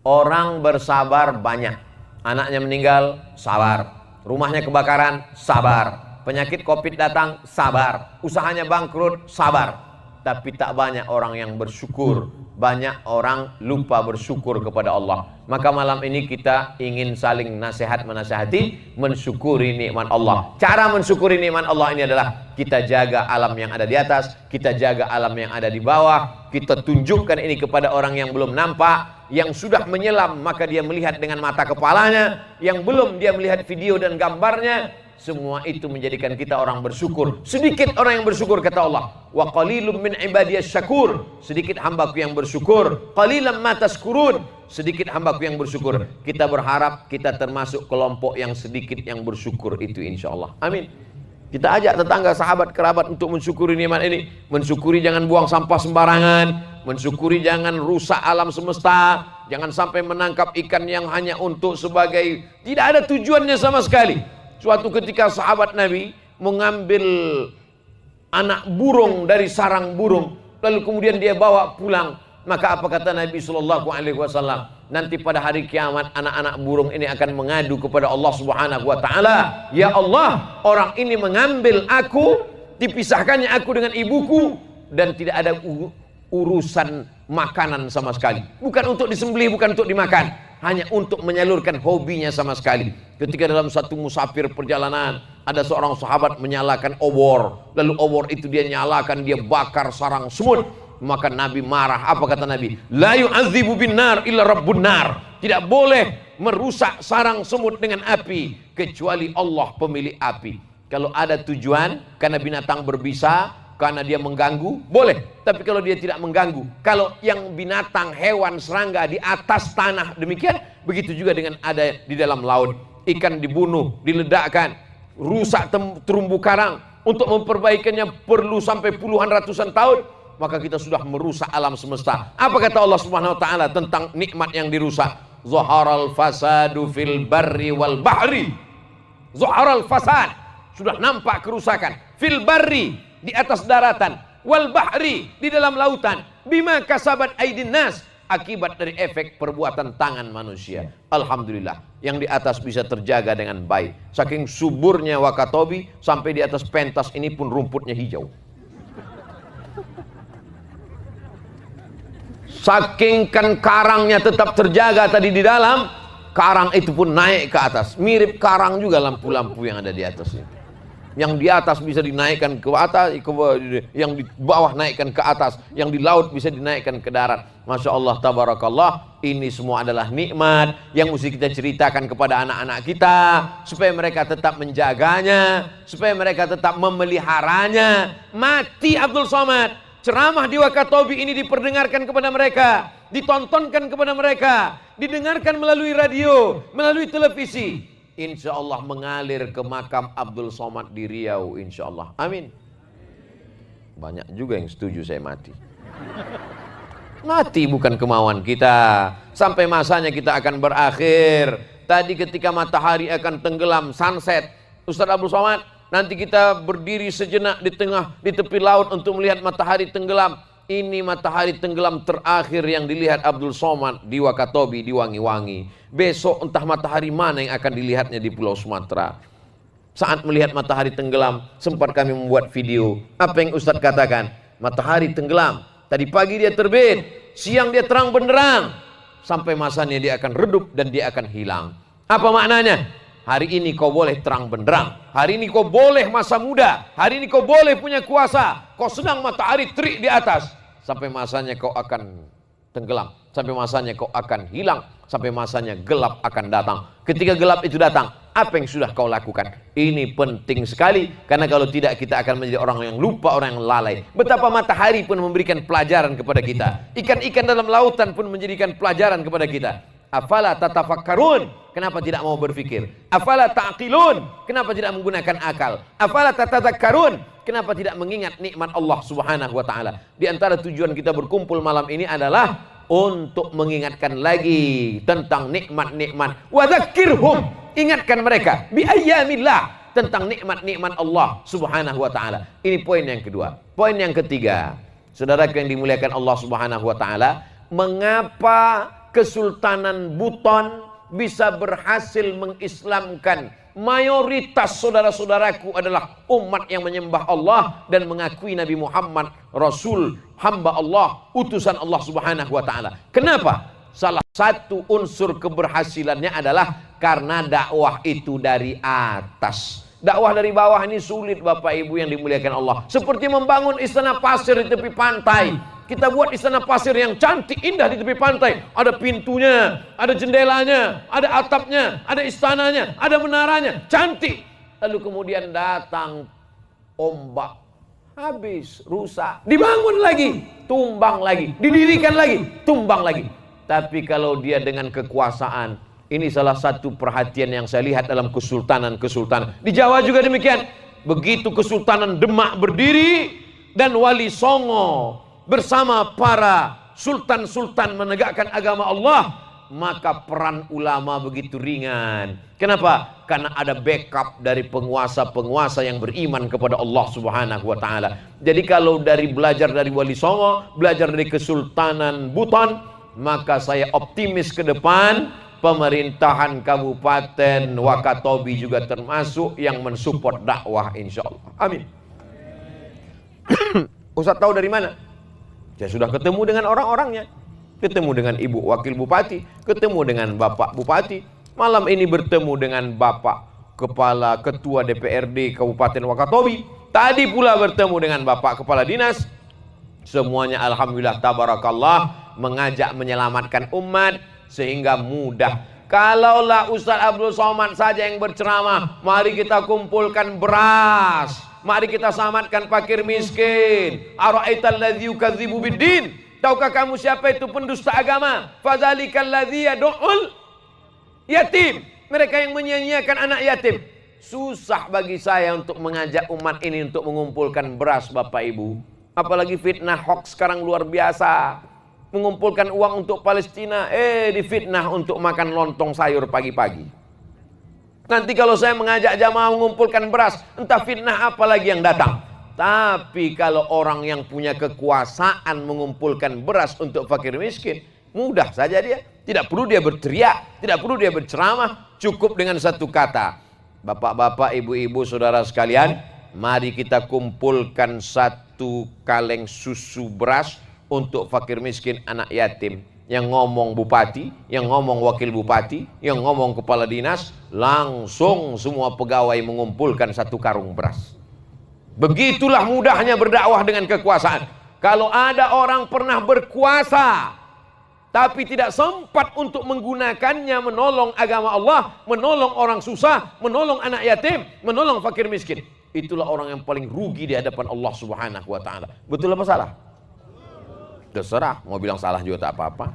Orang bersabar banyak. Anaknya meninggal, sabar. Rumahnya kebakaran, sabar. Penyakit Covid datang, sabar. Usahanya bangkrut, sabar. Tapi tak banyak orang yang bersyukur. Banyak orang lupa bersyukur kepada Allah. Maka malam ini kita ingin saling menasehati, mensyukuri nikmat Allah. Cara mensyukuri nikmat Allah ini adalah kita jaga alam yang ada di atas, kita jaga alam yang ada di bawah, kita tunjukkan ini kepada orang yang belum nampak, yang sudah menyelam maka dia melihat dengan mata kepalanya, yang belum dia melihat video dan gambarnya. Semua itu menjadikan kita orang bersyukur. Sedikit orang yang bersyukur kata Allah. Wa qalilum min ibadiyas syakur. Sedikit hambaku yang bersyukur. Qalilan ma tashkurun. Sedikit hambaku yang bersyukur. Kita berharap kita termasuk kelompok yang sedikit yang bersyukur itu insyaallah. Amin. Kita ajak tetangga, sahabat, kerabat untuk mensyukuri nikmat ini. Mensyukuri jangan buang sampah sembarangan. Mensyukuri jangan rusak alam semesta. Jangan sampai menangkap ikan yang hanya untuk sebagai, tidak ada tujuannya sama sekali. Suatu ketika sahabat Nabi mengambil anak burung dari sarang burung, lalu kemudian dia bawa pulang. Maka apa kata Nabi SAW? Nanti pada hari kiamat anak-anak burung ini akan mengadu kepada Allah Subhanahu Wa Taala. Ya Allah, orang ini mengambil aku, dipisahkannya aku dengan ibuku, dan tidak ada urusan makanan sama sekali. Bukan untuk disembelih, bukan untuk dimakan, hanya untuk menyalurkan hobinya sama sekali. Ketika dalam satu musafir perjalanan, ada seorang sahabat menyalakan obor, lalu obor itu dia nyalakan, dia bakar sarang semut. Maka Nabi marah. Apa kata Nabi? La yu'adzibu bin nar illa rabbun nar. Tidak boleh merusak sarang semut dengan api kecuali Allah pemilik api. Kalau ada tujuan karena binatang berbisa, karena dia mengganggu, boleh. Tapi kalau dia tidak mengganggu, kalau yang binatang, hewan, serangga di atas tanah demikian, begitu juga dengan ada di dalam laut. Ikan dibunuh, diledakkan, rusak terumbu karang. Untuk memperbaikannya perlu sampai puluhan ratusan tahun. Maka kita sudah merusak alam semesta. Apa kata Allah Subhanahu Wa Taala tentang nikmat yang dirusak? Zaharal fasadu fil barri wal bahri. Zaharal fasad, sudah nampak kerusakan. Fil barri, di atas daratan, wal bahri, di dalam lautan, bima kasabat aidin nas, akibat dari efek perbuatan tangan manusia. Alhamdulillah, yang di atas bisa terjaga dengan baik. Saking suburnya Wakatobi, sampai di atas pentas ini pun rumputnya hijau. Saking kan karangnya tetap terjaga tadi di dalam, karang itu pun naik ke atas. Mirip karang juga lampu-lampu yang ada di atas ini. Yang di atas bisa dinaikkan ke atas, yang di bawah naikkan ke atas, yang di laut bisa dinaikkan ke darat. Masya Allah, tabarakallah. Ini semua adalah nikmat yang mesti kita ceritakan kepada anak-anak kita, supaya mereka tetap menjaganya, supaya mereka tetap memeliharanya. Mati Abdul Somad, ceramah di Wakatobi ini diperdengarkan kepada mereka, ditontonkan kepada mereka, didengarkan melalui radio, melalui televisi. Insya Allah mengalir ke makam Abdul Somad di Riau, insya Allah. Amin. Banyak juga yang setuju saya mati. Mati bukan kemauan kita. Sampai masanya kita akan berakhir. Tadi ketika matahari akan tenggelam, sunset, Ustaz Abdul Somad, Nanti kita berdiri sejenak di tepi laut untuk melihat matahari tenggelam. Ini matahari tenggelam terakhir yang dilihat Abdul Somad di Wakatobi, di Wangi-Wangi. Besok entah matahari mana yang akan dilihatnya di Pulau Sumatera. Saat melihat matahari tenggelam, sempat kami membuat video. Apa yang Ustadz katakan? Matahari tenggelam. Tadi pagi dia terbit, siang dia terang benderang. Sampai masanya dia akan redup dan dia akan hilang. Apa maknanya? Hari ini kau boleh terang benderang. Hari ini kau boleh masa muda. Hari ini kau boleh punya kuasa. Kau sedang matahari terik di atas. Sampai masanya kau akan tenggelam. Sampai masanya kau akan hilang. Sampai masanya gelap akan datang. Ketika gelap itu datang, apa yang sudah kau lakukan? Ini penting sekali. Karena kalau tidak kita akan menjadi orang yang lupa, orang yang lalai. Betapa matahari pun memberikan pelajaran kepada kita. Ikan-ikan dalam lautan pun menjadikan pelajaran kepada kita. Afala tatafakkarun? Kenapa tidak mau berpikir? Afala ta'qilun? Kenapa tidak menggunakan akal? Afala tatadzakkarun? Kenapa tidak mengingat nikmat Allah Subhanahu wa taala? Di antara tujuan kita berkumpul malam ini adalah untuk mengingatkan lagi tentang nikmat-nikmat. Wa dzakkirhum, ingatkan mereka bi ayyamillah, tentang nikmat-nikmat Allah Subhanahu wa taala. Ini poin yang kedua. Poin yang ketiga, saudaraku yang dimuliakan Allah Subhanahu wa taala, mengapa Kesultanan Buton bisa berhasil mengislamkan mayoritas saudara-saudaraku adalah umat yang menyembah Allah dan mengakui Nabi Muhammad Rasul, hamba Allah, utusan Allah Subhanahu wa taala. Kenapa? Salah satu unsur keberhasilannya adalah karena dakwah itu dari atas. Dakwah dari bawah ini sulit, Bapak Ibu yang dimuliakan Allah. Seperti membangun istana pasir di tepi pantai. Kita buat istana pasir yang cantik, indah di tepi pantai. Ada pintunya, ada jendelanya, ada atapnya, ada istananya, ada menaranya, cantik. Lalu kemudian datang ombak, habis, rusak. Dibangun lagi, tumbang lagi. Didirikan lagi, tumbang lagi. Tapi kalau dia dengan kekuasaan, ini salah satu perhatian yang saya lihat dalam kesultanan-kesultanan. Di Jawa juga demikian. Begitu Kesultanan Demak berdiri dan Wali Songo bersama para sultan-sultan menegakkan agama Allah, maka peran ulama begitu ringan. Kenapa? Karena ada backup dari penguasa-penguasa yang beriman kepada Allah Subhanahu wa taala. Jadi kalau dari belajar dari Wali Songo, belajar dari Kesultanan Buton, maka saya optimis ke depan pemerintahan Kabupaten Wakatobi juga termasuk yang mensupport dakwah insyaallah. Amin. Ustaz tahu dari mana? Saya sudah ketemu dengan orang-orangnya, ketemu dengan Ibu Wakil Bupati, ketemu dengan Bapak Bupati. Malam ini bertemu dengan Bapak Kepala Ketua DPRD Kabupaten Wakatobi. Tadi pula bertemu dengan Bapak Kepala Dinas. Semuanya alhamdulillah tabarakallah mengajak menyelamatkan umat sehingga mudah. Kalaulah Ustaz Abdul Somad saja yang berceramah, mari kita kumpulkan beras, mari kita selamatkan fakir miskin. Ara'aital ladzi yukadzibu biddin? Tahukah kamu siapa itu pendusta agama? Fadzalikal ladzi yad'ul yatim. Mereka yang menyia-nyiakan anak yatim. Susah bagi saya untuk mengajak umat ini untuk mengumpulkan beras, Bapak Ibu. Apalagi fitnah hoax sekarang luar biasa. Mengumpulkan uang untuk Palestina, difitnah untuk makan lontong sayur pagi-pagi. Nanti kalau saya mengajak jamaah mengumpulkan beras, entah fitnah apa lagi yang datang. Tapi kalau orang yang punya kekuasaan mengumpulkan beras untuk fakir miskin, mudah saja dia. Tidak perlu dia berteriak, tidak perlu dia berceramah, cukup dengan satu kata. Bapak-bapak, ibu-ibu, saudara sekalian, mari kita kumpulkan satu kaleng susu beras untuk fakir miskin anak yatim. Yang ngomong bupati, yang ngomong wakil bupati, yang ngomong kepala dinas, langsung semua pegawai mengumpulkan satu karung beras. Begitulah mudahnya berdakwah dengan kekuasaan. Kalau ada orang pernah berkuasa tapi tidak sempat untuk menggunakannya menolong agama Allah, menolong orang susah, menolong anak yatim, menolong fakir miskin, itulah orang yang paling rugi di hadapan Allah Subhanahu wa taala. Betul apa salah? Terserah, mau bilang salah juga tak apa-apa.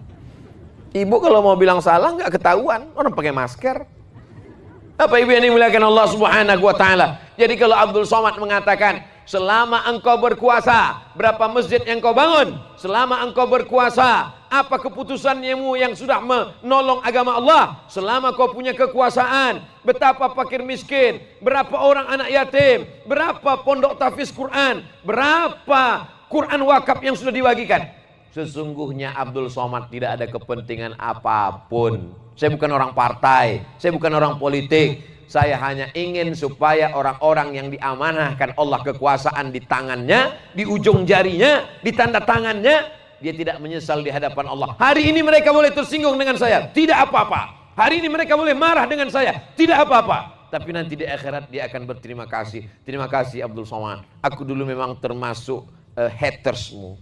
Ibu kalau mau bilang salah nggak ketahuan, orang pakai masker. Apa ibu yang dimuliakan Allah Subhanahu wa taala? Jadi kalau Abdul Somad mengatakan, selama engkau berkuasa, berapa masjid yang kau bangun? Selama engkau berkuasa, Apa keputusannya yang sudah menolong agama Allah? Selama kau punya kekuasaan, betapa fakir miskin, berapa orang anak yatim, berapa pondok tahfiz Quran, berapa Quran wakaf yang sudah dibagikan. Sesungguhnya Abdul Somad tidak ada kepentingan apapun. Saya bukan orang partai, saya bukan orang politik. Saya hanya ingin supaya orang-orang yang diamanahkan Allah kekuasaan di tangannya, di ujung jarinya, di tanda tangannya, dia tidak menyesal di hadapan Allah. Hari ini mereka boleh tersinggung dengan saya, tidak apa-apa. Hari ini mereka boleh marah dengan saya, tidak apa-apa. Tapi nanti di akhirat dia akan berterima kasih. Terima kasih Abdul Somad. Aku dulu memang termasuk hatersmu.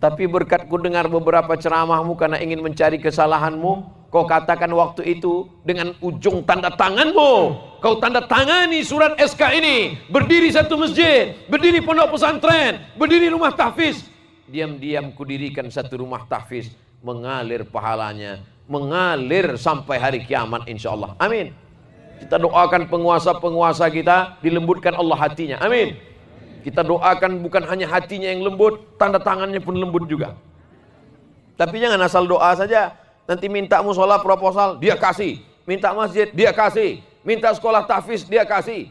Tapi berkatku dengar beberapa ceramahmu karena ingin mencari kesalahanmu, kau katakan waktu itu dengan ujung tanda tanganmu, kau tanda tangani surat SK ini, berdiri satu masjid, berdiri pondok pesantren, berdiri rumah tahfiz. Diam-diam kudirikan satu rumah tahfiz, mengalir pahalanya, mengalir sampai hari kiamat insyaallah. Amin. Kita doakan penguasa-penguasa kita, dilembutkan Allah hatinya. Amin. Kita doakan bukan hanya hatinya yang lembut, tanda tangannya pun lembut juga. Tapi jangan asal doa saja. Nanti minta musola proposal, dia kasih. Minta masjid, dia kasih. Minta sekolah tahfiz, dia kasih.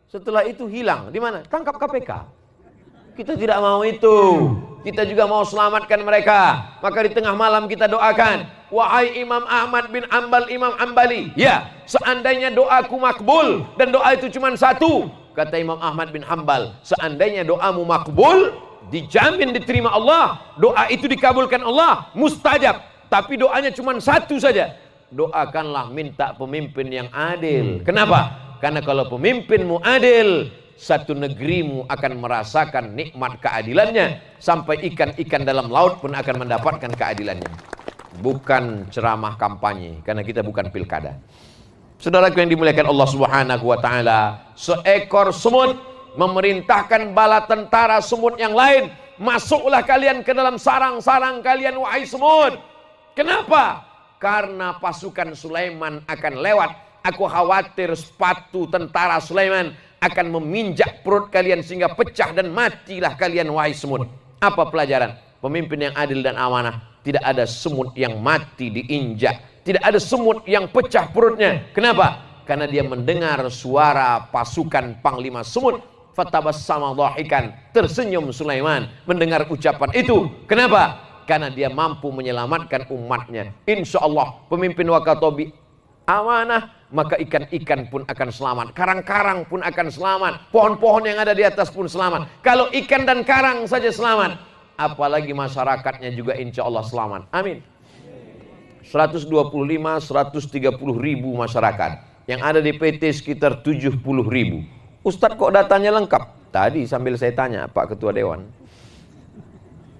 Setelah itu hilang. Di mana? Tangkap KPK. Kita tidak mau itu. Kita juga mau selamatkan mereka. Maka di tengah malam kita doakan, wahai Imam Ahmad bin Ambal, Imam Ambali, ya, seandainya doaku makbul, dan doa itu cuma satu. Kata Imam Ahmad bin Hambal, seandainya doamu makbul, dijamin diterima Allah, doa itu dikabulkan Allah, mustajab. Tapi doanya cuma satu saja, doakanlah minta pemimpin yang adil. Kenapa? Karena kalau pemimpinmu adil, satu negerimu akan merasakan nikmat keadilannya, sampai ikan-ikan dalam laut pun akan mendapatkan keadilannya. Bukan ceramah kampanye, karena kita bukan pilkada. Saudaraku yang dimuliakan Allah Subhanahu wa taala, seekor semut memerintahkan bala tentara semut yang lain, masuklah kalian ke dalam sarang-sarang kalian wahai semut. Kenapa? Karena pasukan Sulaiman akan lewat. Aku khawatir sepatu tentara Sulaiman akan meminjak perut kalian sehingga pecah dan matilah kalian wahai semut. Apa pelajaran? Pemimpin yang adil dan amanah, tidak ada semut yang mati diinjak. Tidak ada semut yang pecah perutnya. Kenapa? Karena dia mendengar suara pasukan panglima semut. Fatabassama dhahikan, tersenyum Sulaiman mendengar ucapan itu. Kenapa? Karena dia mampu menyelamatkan umatnya. Insya Allah pemimpin Wakatobi amanah, maka ikan-ikan pun akan selamat, karang-karang pun akan selamat, pohon-pohon yang ada di atas pun selamat. Kalau ikan dan karang saja selamat, apalagi masyarakatnya juga insya Allah selamat. Amin. 125-130 ribu masyarakat yang ada di PT sekitar 70 ribu. Ustadz kok datanya lengkap? Tadi sambil saya tanya Pak Ketua Dewan.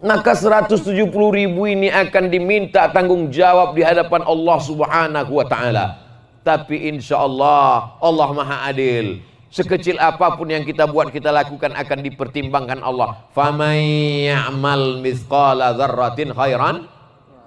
Maka 170 ribu ini akan diminta tanggung jawab di hadapan Allah Subhanahu wa ta'ala. Tapi insya Allah, Allah maha adil. Sekecil apapun yang kita buat, kita lakukan akan dipertimbangkan Allah. فَمَنْ يَعْمَلْ مِثْقَالَ ذَرَّةٍ خَيْرًا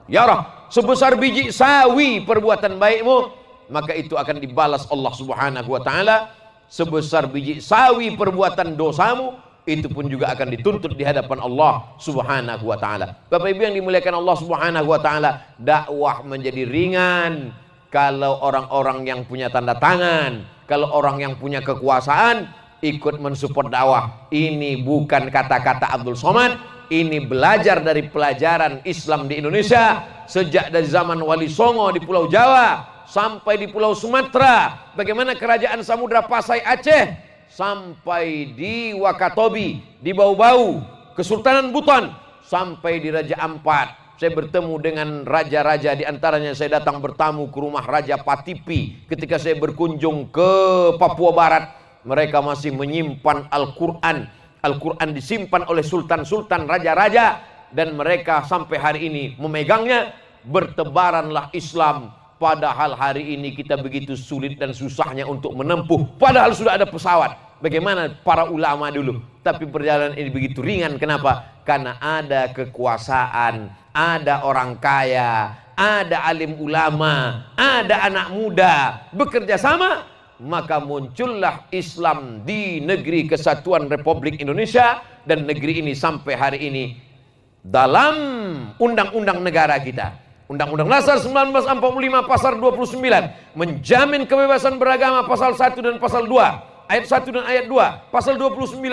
yarah. Sebesar biji sawi perbuatan baikmu, maka itu akan dibalas Allah Subhanahu wa ta'ala. Sebesar biji sawi perbuatan dosamu, itu pun juga akan dituntut di hadapan Allah Subhanahu wa ta'ala. Bapak Ibu yang dimuliakan Allah Subhanahu wa ta'ala, dakwah menjadi ringan kalau orang-orang yang punya tanda tangan, kalau orang yang punya kekuasaan ikut mensupport dakwah. Ini bukan kata-kata Abdul Somad, ini belajar dari pelajaran Islam di Indonesia sejak dari zaman Wali Songo di Pulau Jawa sampai di Pulau Sumatera, bagaimana kerajaan Samudra Pasai Aceh sampai di Wakatobi, di Bau-Bau, Kesultanan Buton, sampai di Raja Ampat. Saya bertemu dengan raja-raja, di antaranya saya datang bertamu ke rumah Raja Patipi ketika saya berkunjung ke Papua Barat. Mereka masih menyimpan Al-Quran. Al-Quran disimpan oleh sultan-sultan, raja-raja, dan mereka sampai hari ini memegangnya. Bertebaranlah Islam, padahal hari ini kita begitu sulit dan susahnya untuk menempuh, padahal sudah ada pesawat. Bagaimana para ulama dulu? Tapi perjalanan ini begitu ringan. Kenapa? Karena ada kekuasaan, ada orang kaya, ada alim ulama, ada anak muda bekerja sama, maka muncullah Islam di negeri Kesatuan Republik Indonesia. Dan negeri ini sampai hari ini dalam undang-undang negara kita. Undang-Undang Dasar 1945 pasal 29 menjamin kebebasan beragama pasal 1 dan pasal 2, ayat 1 dan ayat 2, pasal 29.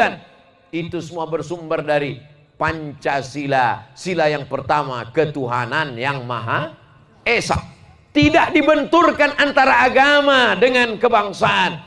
Itu semua bersumber dari Pancasila, sila yang pertama, ketuhanan yang Maha Esa. Tidak dibenturkan antara agama dengan kebangsaan.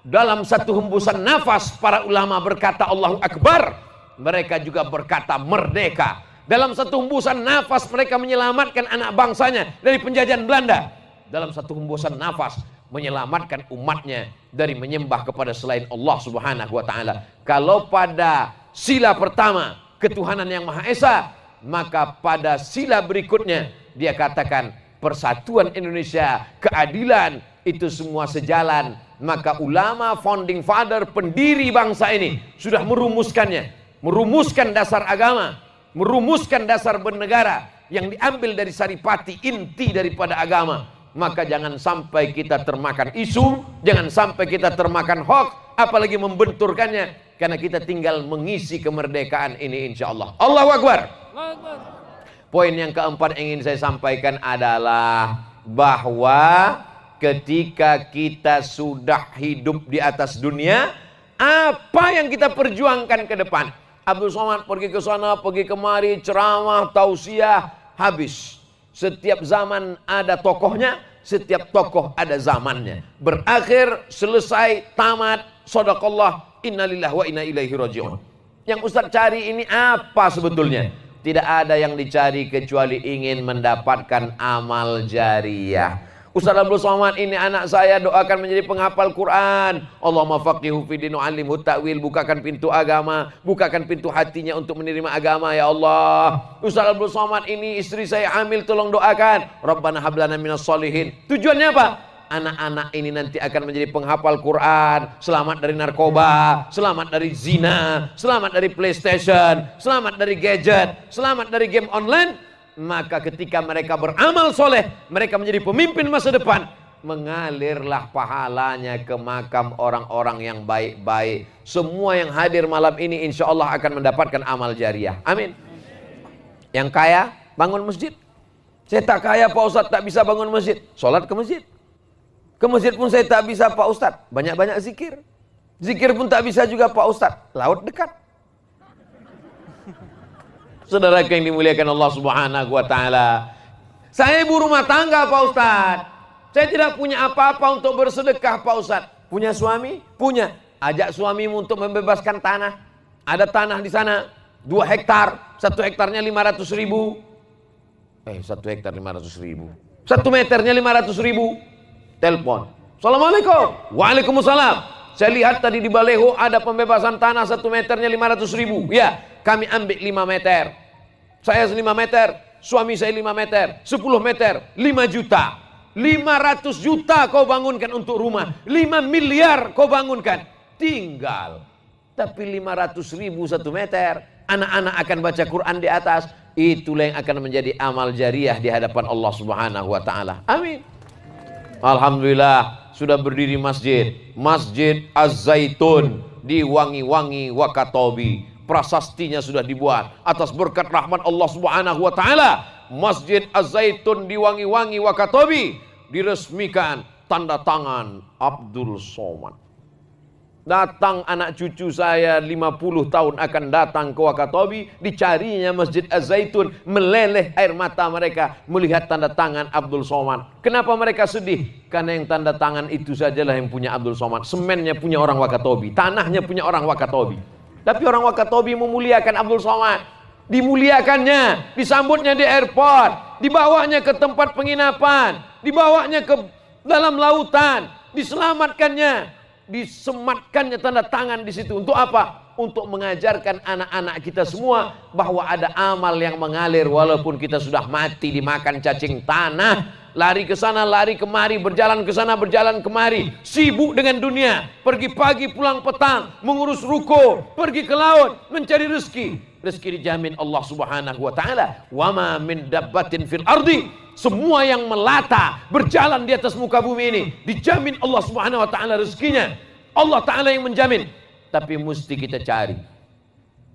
Dalam satu hembusan nafas para ulama berkata Allahu Akbar, mereka juga berkata merdeka. Dalam satu hembusan nafas mereka menyelamatkan anak bangsanya dari penjajahan Belanda. Dalam satu hembusan nafas menyelamatkan umatnya dari menyembah kepada selain Allah Subhanahu wa taala. Kalau pada sila pertama ketuhanan yang Maha Esa, maka pada sila berikutnya dia katakan persatuan Indonesia, keadilan, itu semua sejalan. Maka ulama founding father, pendiri bangsa ini sudah merumuskannya, merumuskan dasar agama, merumuskan dasar bernegara yang diambil dari saripati, inti daripada agama. Maka jangan sampai kita termakan isu, jangan sampai kita termakan hoax, apalagi membenturkannya, karena kita tinggal mengisi kemerdekaan ini insya Allah. Allahu Akbar. Poin yang keempat yang ingin saya sampaikan adalah bahwa ketika kita sudah hidup di atas dunia, apa yang kita perjuangkan ke depan? Abdul Somad pergi ke sana, pergi kemari, ceramah, tausiah, habis. Setiap zaman ada tokohnya, setiap tokoh ada zamannya. Berakhir, selesai, tamat, sadaqallah, innalillahi wa inna ilaihi raji'un. Yang Ustaz cari ini apa sebetulnya? Tidak ada yang dicari kecuali ingin mendapatkan amal jariah. Ustaz Abdul Somad ini anak saya, doakan menjadi penghafal Quran. Allahumma faqihu fiddin wa'allimhu ta'wil. Bukakan pintu agama, bukakan pintu hatinya untuk menerima agama ya Allah. Ustaz Abdul Somad ini istri saya hamil, tolong doakan. Rabbana hablana minas solihin. Tujuannya apa? Anak-anak ini nanti akan menjadi penghafal Quran, selamat dari narkoba, selamat dari zina, selamat dari PlayStation, selamat dari gadget, selamat dari game online. Maka ketika mereka beramal soleh, mereka menjadi pemimpin masa depan, mengalirlah pahalanya ke makam orang-orang yang baik-baik. Semua yang hadir malam ini insya Allah akan mendapatkan amal jariah. Amin. Yang kaya bangun masjid. Saya tak kaya Pak Ustadz, tak bisa bangun masjid. Sholat ke masjid. Ke masjid pun saya tak bisa Pak Ustadz. Banyak-banyak zikir. Zikir pun tak bisa juga Pak Ustadz. Laut dekat. Saudara yang dimuliakan Allah Subhanahu wa taala. Saya ibu rumah tangga Pak Ustadz. Saya tidak punya apa-apa untuk bersedekah Pak Ustadz. Punya suami? Punya. Ajak suamimu untuk membebaskan tanah. Ada tanah di sana 2 hektar. 1 hektarnya 500.000. 1 hektar 500.000. 1 meternya 500.000. Telepon. Assalamualaikum. Waalaikumsalam. Saya lihat tadi di Baleho ada pembebasan tanah 1 meternya 500.000. Ya, kami ambil 5 meter. Saya 5 meter, suami saya 5 meter, 10 meter, 5 juta. 500 juta kau bangunkan untuk rumah. 5 miliar kau bangunkan. Tinggal. Tapi 500.000 1 meter. Anak-anak akan baca Quran di atas. Itulah yang akan menjadi amal jariah di hadapan Allah Subhanahu wa taala. Amin. Alhamdulillah sudah berdiri masjid. Masjid Az-Zaitun di Wangi-Wangi Wakatobi. Prasastinya sudah dibuat atas berkat rahmat Allah Subhanahu wa taala. Masjid Az-Zaitun di Wangi-Wangi Wakatobi diresmikan, tanda tangan Abdul Somad. Datang anak cucu saya 50 tahun akan datang ke Wakatobi, dicarinya Masjid Az-Zaitun, meleleh air mata mereka melihat tanda tangan Abdul Somad. Kenapa mereka sedih? Karena yang tanda tangan itu sajalah yang punya Abdul Somad. Semennya punya orang Wakatobi, tanahnya punya orang Wakatobi. Tapi orang Wakatobi memuliakan Abdul Somad. Dimuliakannya, disambutnya di airport, dibawanya ke tempat penginapan, dibawanya ke dalam lautan, diselamatkannya, disematkannya tanda tangan di situ. Untuk apa? Untuk mengajarkan anak-anak kita semua bahwa ada amal yang mengalir walaupun kita sudah mati dimakan cacing tanah. Lari ke sana, lari kemari, berjalan ke sana, berjalan kemari, sibuk dengan dunia, pergi pagi pulang petang, mengurus ruko, pergi ke laut, mencari rezeki. Rezeki dijamin Allah Subhanahu wa taala. Wa ma min dabbatin fil ardi, semua yang melata berjalan di atas muka bumi ini dijamin Allah Subhanahu wa taala rezekinya. Allah taala yang menjamin. Tapi mesti kita cari.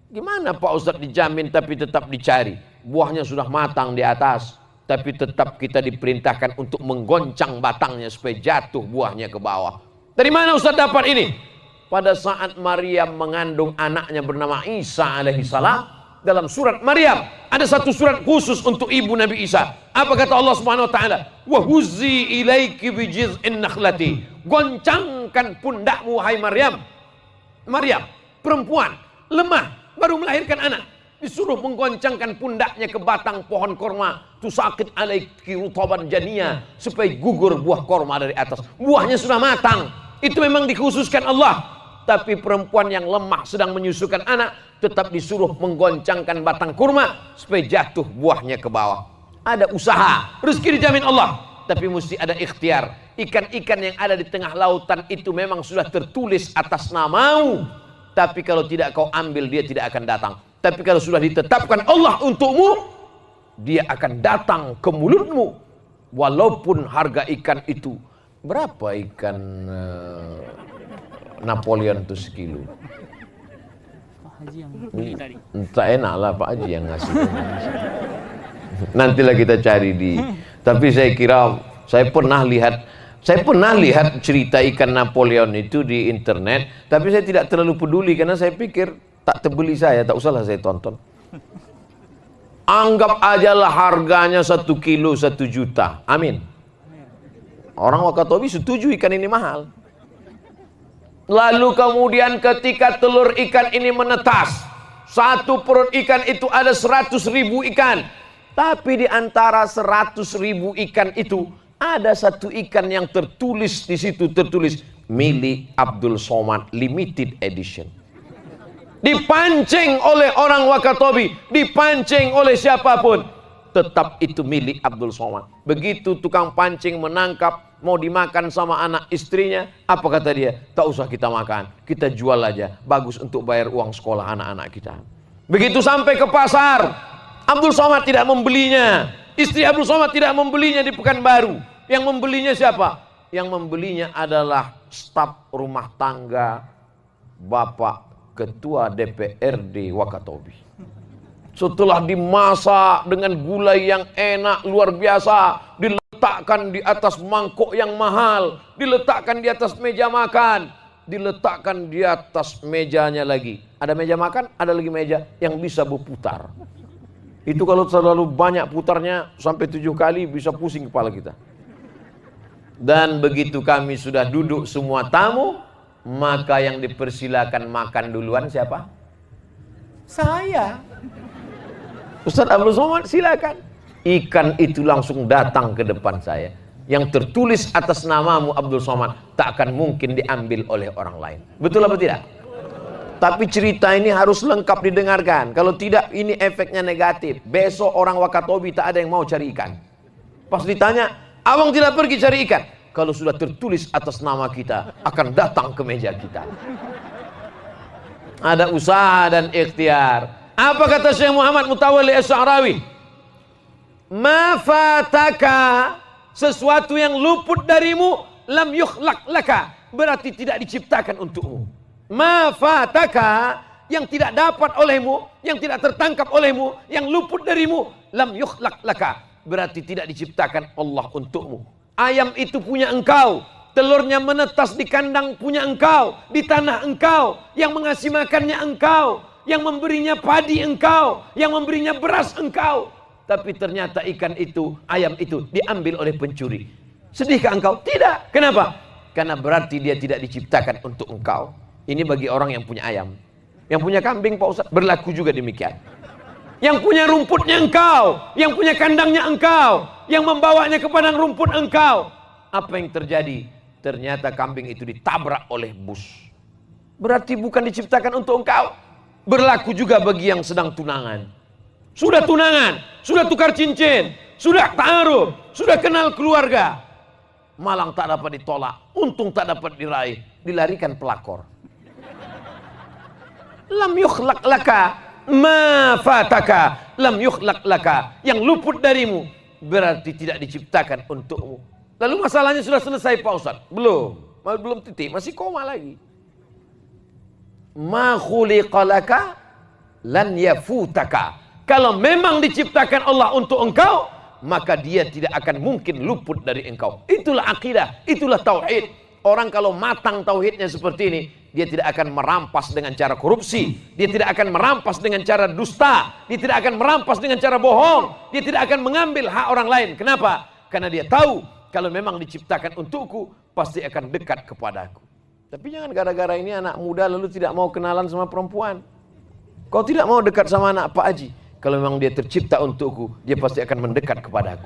Gimana Pak Ustadz dijamin tapi tetap dicari? Buahnya sudah matang di atas, tapi tetap kita diperintahkan untuk menggoncang batangnya supaya jatuh buahnya ke bawah. Dari mana Ustadz dapat ini? Pada saat Maryam mengandung anaknya bernama Isa alaihissalam, dalam surat Maryam ada satu surat khusus untuk ibu Nabi Isa. Apa kata Allah Subhanahu wa taala? Wa huzzi ilaiki bi jiz'in nakhlati. Goncangkan pundakmu wahai Maryam. Maryam, perempuan lemah, baru melahirkan anak, disuruh menggoncangkan pundaknya ke batang pohon korma. Tusaqit alaiki rutaban janiya, supaya gugur buah korma dari atas. Buahnya sudah matang. Itu memang dikhususkan Allah. Tapi perempuan yang lemah sedang menyusukan anak tetap disuruh menggoncangkan batang kurma supaya jatuh buahnya ke bawah. Ada usaha, rezeki dijamin Allah, tapi mesti ada ikhtiar. Ikan-ikan yang ada di tengah lautan itu memang sudah tertulis atas namamu, tapi kalau tidak kau ambil dia tidak akan datang. Tapi kalau sudah ditetapkan Allah untukmu, dia akan datang ke mulutmu. Walaupun harga ikan itu berapa ikan Napoleon itu sekilo? Pak Haji yang beli tadi. Entah, enak lah Pak Haji yang ngasih. Nantilah kita cari di. Tapi saya kira saya pernah lihat cerita ikan Napoleon itu di internet. Tapi saya tidak terlalu peduli karena saya pikir tak terbeli saya, tak usahlah saya tonton. Anggap ajalah harganya 1 kilo 1 juta. Amin. Orang Wakatobi setuju ikan ini mahal. Lalu kemudian ketika telur ikan ini menetas, satu perut ikan itu ada 100.000 ikan. Tapi di antara 100.000 ikan itu ada satu ikan yang tertulis di situ, tertulis milik Abdul Somad limited edition. Dipancing oleh orang Wakatobi, dipancing oleh siapapun, tetap itu milik Abdul Somad. Begitu tukang pancing menangkap, mau dimakan sama anak istrinya, apa kata dia? Tak usah kita makan, kita jual aja, bagus untuk bayar uang sekolah anak-anak kita. Begitu sampai ke pasar, Abdul Somad tidak membelinya, istri Abdul Somad tidak membelinya di Pekanbaru. Yang membelinya siapa? Yang membelinya adalah staf rumah tangga Bapak Ketua DPRD Wakatobi. Setelah dimasak dengan gulai yang enak luar biasa, diletakkan di atas mangkok yang mahal, diletakkan di atas meja makan, diletakkan di atas mejanya lagi. Ada meja makan, ada lagi meja yang bisa berputar. Itu kalau terlalu banyak putarnya sampai 7 kali bisa pusing kepala kita. Dan begitu kami sudah duduk semua tamu, maka yang dipersilakan makan duluan siapa? Saya. Ustadz Abdul Somad silakan. Ikan itu langsung datang ke depan saya. Yang tertulis atas namamu Abdul Somad tak akan mungkin diambil oleh orang lain. Betul apa tidak? Tapi cerita ini harus lengkap didengarkan. Kalau tidak ini efeknya negatif. Besok orang Wakatobi tak ada yang mau cari ikan. Pas ditanya, abang tidak pergi cari ikan. Kalau sudah tertulis atas nama kita, akan datang ke meja kita. Ada usaha dan ikhtiar. Apa kata Syekh Muhammad Mutawalli Asy'arawi? Ma fataka, sesuatu yang luput darimu, lam yukhlaq laka, berarti tidak diciptakan untukmu. Ma fataka, yang tidak dapat olehmu, yang tidak tertangkap olehmu, yang luput darimu, lam yukhlaq laka, berarti tidak diciptakan Allah untukmu. Ayam itu punya engkau, telurnya menetas di kandang punya engkau, di tanah engkau, yang mengasih makannya engkau, yang memberinya padi engkau, yang memberinya beras engkau. Tapi ternyata ikan itu, ayam itu diambil oleh pencuri. Sedihkah engkau? Tidak. Kenapa? Karena berarti dia tidak diciptakan untuk engkau. Ini bagi orang yang punya ayam. Yang punya kambing Pak Ustaz, berlaku juga demikian. Yang punya rumputnya engkau, yang punya kandangnya engkau, yang membawanya ke padang rumput engkau. Apa yang terjadi? Ternyata kambing itu ditabrak oleh bus. Berarti bukan diciptakan untuk engkau. Berlaku juga bagi yang sedang tunangan. Sudah tunangan, sudah tukar cincin, sudah ta'aruf, sudah kenal keluarga. Malang tak dapat ditolak, untung tak dapat diraih, dilarikan pelakor. Lam yukhlaq laka ma fataka, lam yukhlaq laka, yang luput darimu berarti tidak diciptakan untukmu. Lalu masalahnya sudah selesai Pak Ustaz? Belum titik, masih koma lagi. Ma khuliqa laka, lan yafutaka. Kalau memang diciptakan Allah untuk engkau, maka dia tidak akan mungkin luput dari engkau. Itulah akidah, itulah tauhid. Orang kalau matang tauhidnya seperti ini, dia tidak akan merampas dengan cara korupsi, dia tidak akan merampas dengan cara dusta, dia tidak akan merampas dengan cara bohong, dia tidak akan mengambil hak orang lain. Kenapa? Karena dia tahu kalau memang diciptakan untukku, pasti akan dekat kepadaku. Tapi jangan gara-gara ini anak muda lalu tidak mau kenalan sama perempuan. Kau tidak mau dekat sama anak Pak Haji. Kalau memang dia tercipta untukku, dia pasti akan mendekat kepadaku.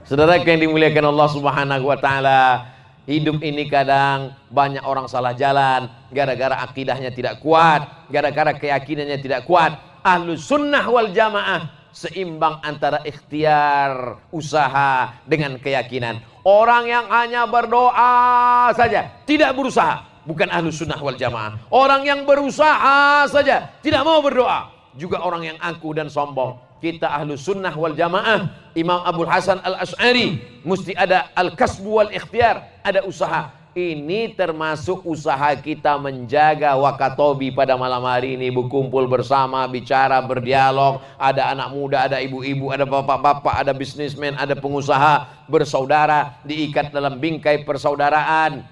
Saudara yang dimuliakan Allah Subhanahu wa taala, hidup ini kadang banyak orang salah jalan gara-gara akidahnya tidak kuat, gara-gara keyakinannya tidak kuat. Ahlus sunnah wal jamaah seimbang antara ikhtiar, usaha dengan keyakinan. Orang yang hanya berdoa saja, tidak berusaha, bukan ahlus sunnah wal jamaah. Orang yang berusaha saja, tidak mau berdoa, juga orang yang angkuh dan sombong. Kita ahlus sunnah wal jamaah, Imam Abul Hasan al-Asy'ari, mesti ada al-kasbu wal ikhtiar, ada usaha. Ini termasuk usaha kita menjaga wakatobi pada malam hari ini, berkumpul bersama, bicara, berdialog. Ada anak muda, ada ibu-ibu, ada bapak-bapak, ada bisnismen, ada pengusaha, bersaudara, diikat dalam bingkai persaudaraan.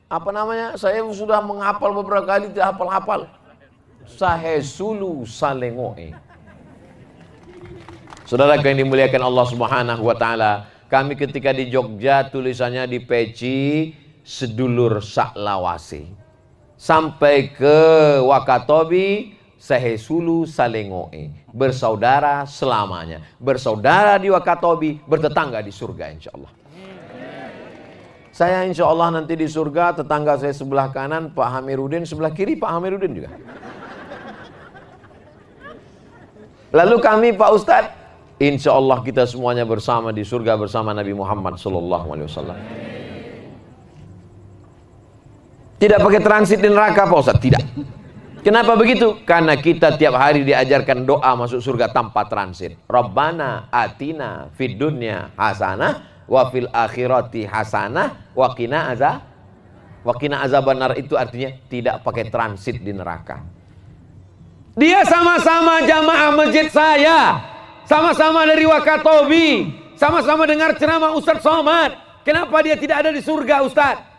Apa namanya? Saya sudah menghafal beberapa kali, tidak hafal-hafal. Sahesulu salengoe. Saudara yang dimuliakan Allah Subhanahu wa taala, kami ketika di Jogja tulisannya di peci sedulur saklawase. Sampai ke Wakatobi sahesulu salengoe. Bersaudara selamanya. Bersaudara di Wakatobi, bertetangga di surga insyaallah. Saya insya Allah nanti di surga, tetangga saya sebelah kanan Pak Hamiruddin, sebelah kiri Pak Hamiruddin juga. Lalu kami Pak Ustadz, insya Allah kita semuanya bersama di surga bersama Nabi Muhammad SAW. Tidak pakai transit di neraka Pak Ustadz? Tidak. Kenapa begitu? Karena kita tiap hari diajarkan doa masuk surga tanpa transit. Rabbana atina fid dunya hasanah wa fil akhirati hasanah wa qina azabannar. Itu artinya tidak pakai transit di neraka. Dia sama-sama jamaah masjid saya, sama-sama dari Wakatobi, sama-sama dengar ceramah Ustadz Somad. Kenapa dia tidak ada di surga Ustadz?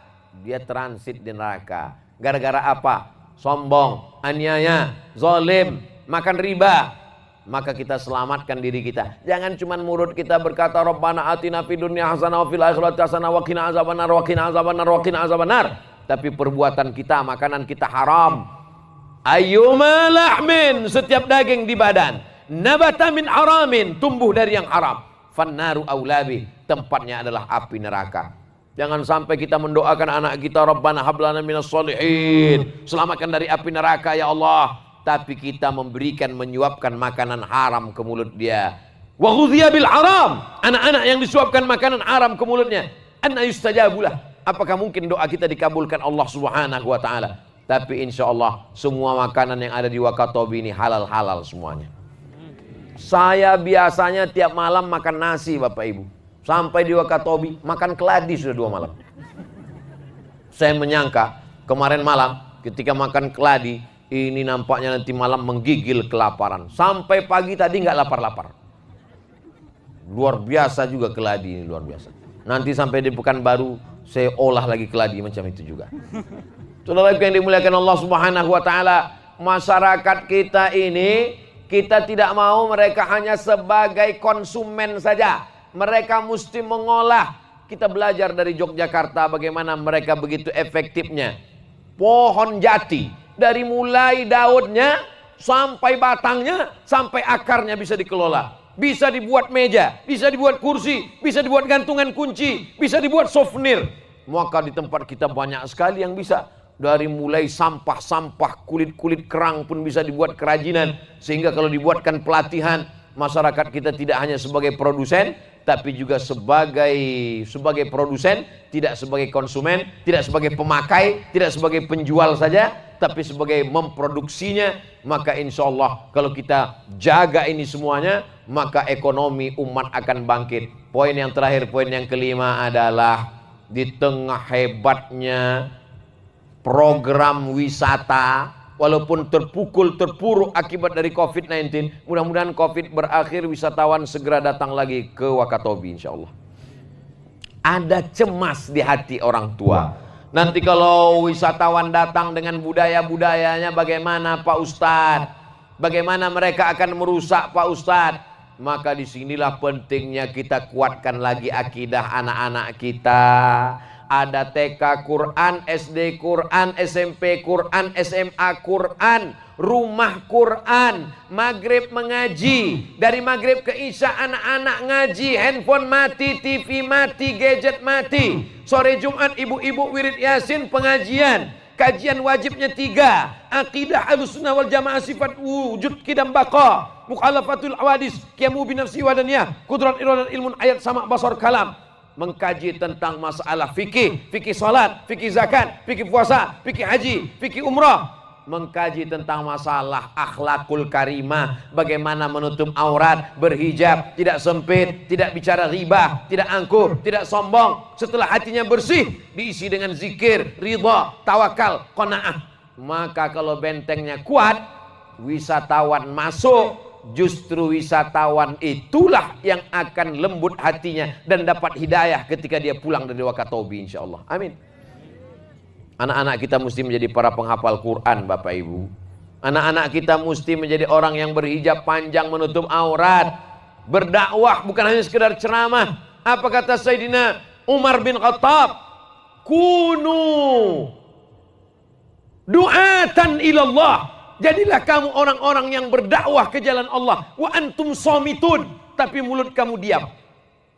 Dia transit di neraka. Gara-gara apa? Sombong, aniaya, zalim, makan riba. Maka kita selamatkan diri kita. Jangan cuma mulut kita berkata Rabbana atina fid dunya hasanah wa fil akhirati hasanah wa qina azabannar wa qina azabannar wa qina azabannar. Tapi perbuatan kita, makanan kita haram. Ayyuma lahmin, setiap daging di badan, nabata min haramin, tumbuh dari yang haram, fannaru aulabi, tempatnya adalah api neraka. Jangan sampai kita mendoakan anak kita Rabbana hablana minas solihin, selamatkan dari api neraka ya Allah, tapi kita memberikan, menyuapkan makanan haram ke mulut dia. Wa ghudhiya bil haram, anak-anak yang disuapkan makanan haram ke mulutnya, anna yustajabulah, apakah mungkin doa kita dikabulkan Allah Subhanahu wa taala? Tapi insya Allah semua makanan yang ada di Wakatobi ini halal-halal semuanya. Saya biasanya tiap malam makan nasi Bapak Ibu. Sampai di Wakatobi makan keladi sudah 2 malam. Saya menyangka kemarin malam ketika makan keladi, ini nampaknya nanti malam menggigil kelaparan. Sampai pagi tadi nggak lapar-lapar. Luar biasa juga keladi ini, luar biasa. Nanti sampai di Pekanbaru saya olah lagi keladi macam itu juga. Saudara yang dimuliakan Allah Subhanahu wa taala, masyarakat kita ini kita tidak mau mereka hanya sebagai konsumen saja. Mereka mesti mengolah. Kita belajar dari Yogyakarta bagaimana mereka begitu efektifnya. Pohon jati dari mulai daunnya sampai batangnya sampai akarnya bisa dikelola. Bisa dibuat meja, bisa dibuat kursi, bisa dibuat gantungan kunci, bisa dibuat souvenir. Maka di tempat kita banyak sekali yang bisa. Dari mulai sampah-sampah, kulit-kulit kerang pun bisa dibuat kerajinan. Sehingga kalau dibuatkan pelatihan, masyarakat kita tidak hanya sebagai produsen, tapi juga sebagai produsen, tidak sebagai konsumen, tidak sebagai pemakai, tidak sebagai penjual saja, tapi sebagai memproduksinya. Maka insya Allah kalau kita jaga ini semuanya, maka ekonomi umat akan bangkit. Poin yang terakhir, poin yang kelima adalah di tengah hebatnya program wisata walaupun terpukul, terpuruk akibat dari COVID-19, mudah-mudahan COVID berakhir, wisatawan segera datang lagi ke Wakatobi insya Allah. Ada cemas di hati orang tua. Nanti kalau wisatawan datang dengan budaya-budayanya bagaimana Pak Ustadz? Bagaimana mereka akan merusak Pak Ustadz? Maka disinilah pentingnya kita kuatkan lagi akidah anak-anak kita. Ada TK Quran, SD Quran, SMP Quran, SMA Quran, rumah Quran, maghrib mengaji, dari maghrib ke isya anak-anak ngaji, handphone mati, TV mati, gadget mati. Sore Jumat ibu-ibu wirid yasin, pengajian, kajian wajibnya 3, akidah Ahlussunnah wal Jamaah, sifat wujud qidam baqa, mukhalafatul awadis, qiyamu binafsi wadaniyah, kudrat iradat ilmun ayat sama basar kalam. Mengkaji tentang masalah fikih, fikih salat, fikih zakat, fikih puasa, fikih haji, fikih umrah. Mengkaji tentang masalah akhlakul karimah, bagaimana menutup aurat, berhijab, tidak sempit, tidak bicara ghibah, tidak angkuh, tidak sombong. Setelah hatinya bersih, diisi dengan zikir, ridha, tawakal, qanaah. Maka kalau bentengnya kuat, wisatawan masuk, justru wisatawan itulah yang akan lembut hatinya dan dapat hidayah ketika dia pulang dari Wakatobi insyaallah. Amin. Anak-anak kita mesti menjadi para penghafal Quran Bapak Ibu. Anak-anak kita mesti menjadi orang yang berhijab panjang, menutup aurat, berdakwah, bukan hanya sekedar ceramah. Apa kata Sayyidina Umar bin Khattab? Kunu du'atan ilallah. Jadilah kamu orang-orang yang berdakwah ke jalan Allah. Wa antum somitun, tapi mulut kamu diam.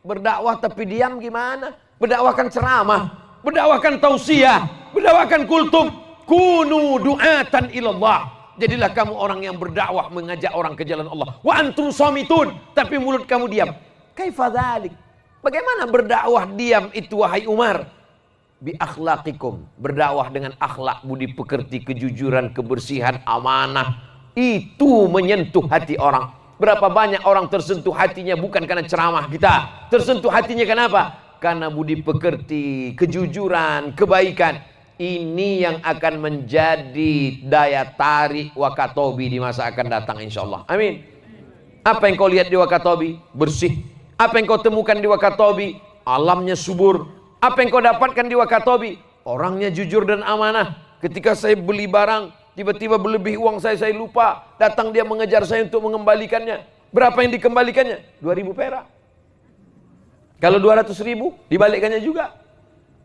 Berdakwah tapi diam gimana? Berdakwahkan ceramah, berdakwahkan tausiah, berdakwahkan kultum. Kunu du'atan ilallah. Jadilah kamu orang yang berdakwah, mengajak orang ke jalan Allah. Wa antum somitun, tapi mulut kamu diam. Kaifa dzalik? Bagaimana berdakwah diam itu wahai Umar? Bi akhlaqikum, berdakwah dengan akhlak, budi pekerti, kejujuran, kebersihan, amanah. Itu menyentuh hati orang. Berapa banyak orang tersentuh hatinya bukan karena ceramah kita. Tersentuh hatinya kenapa? Karena budi pekerti, kejujuran, kebaikan. Ini yang akan menjadi daya tarik Wakatobi di masa akan datang insyaallah. Amin. Apa yang kau lihat di Wakatobi? Bersih. Apa yang kau temukan di Wakatobi? Alamnya subur. Apa yang kau dapatkan di Wakatobi? Orangnya jujur dan amanah. Ketika saya beli barang, tiba-tiba berlebih uang saya lupa. Datang dia mengejar saya untuk mengembalikannya. Berapa yang dikembalikannya? 2.000 perak. Kalau 200.000, dibalikkannya juga.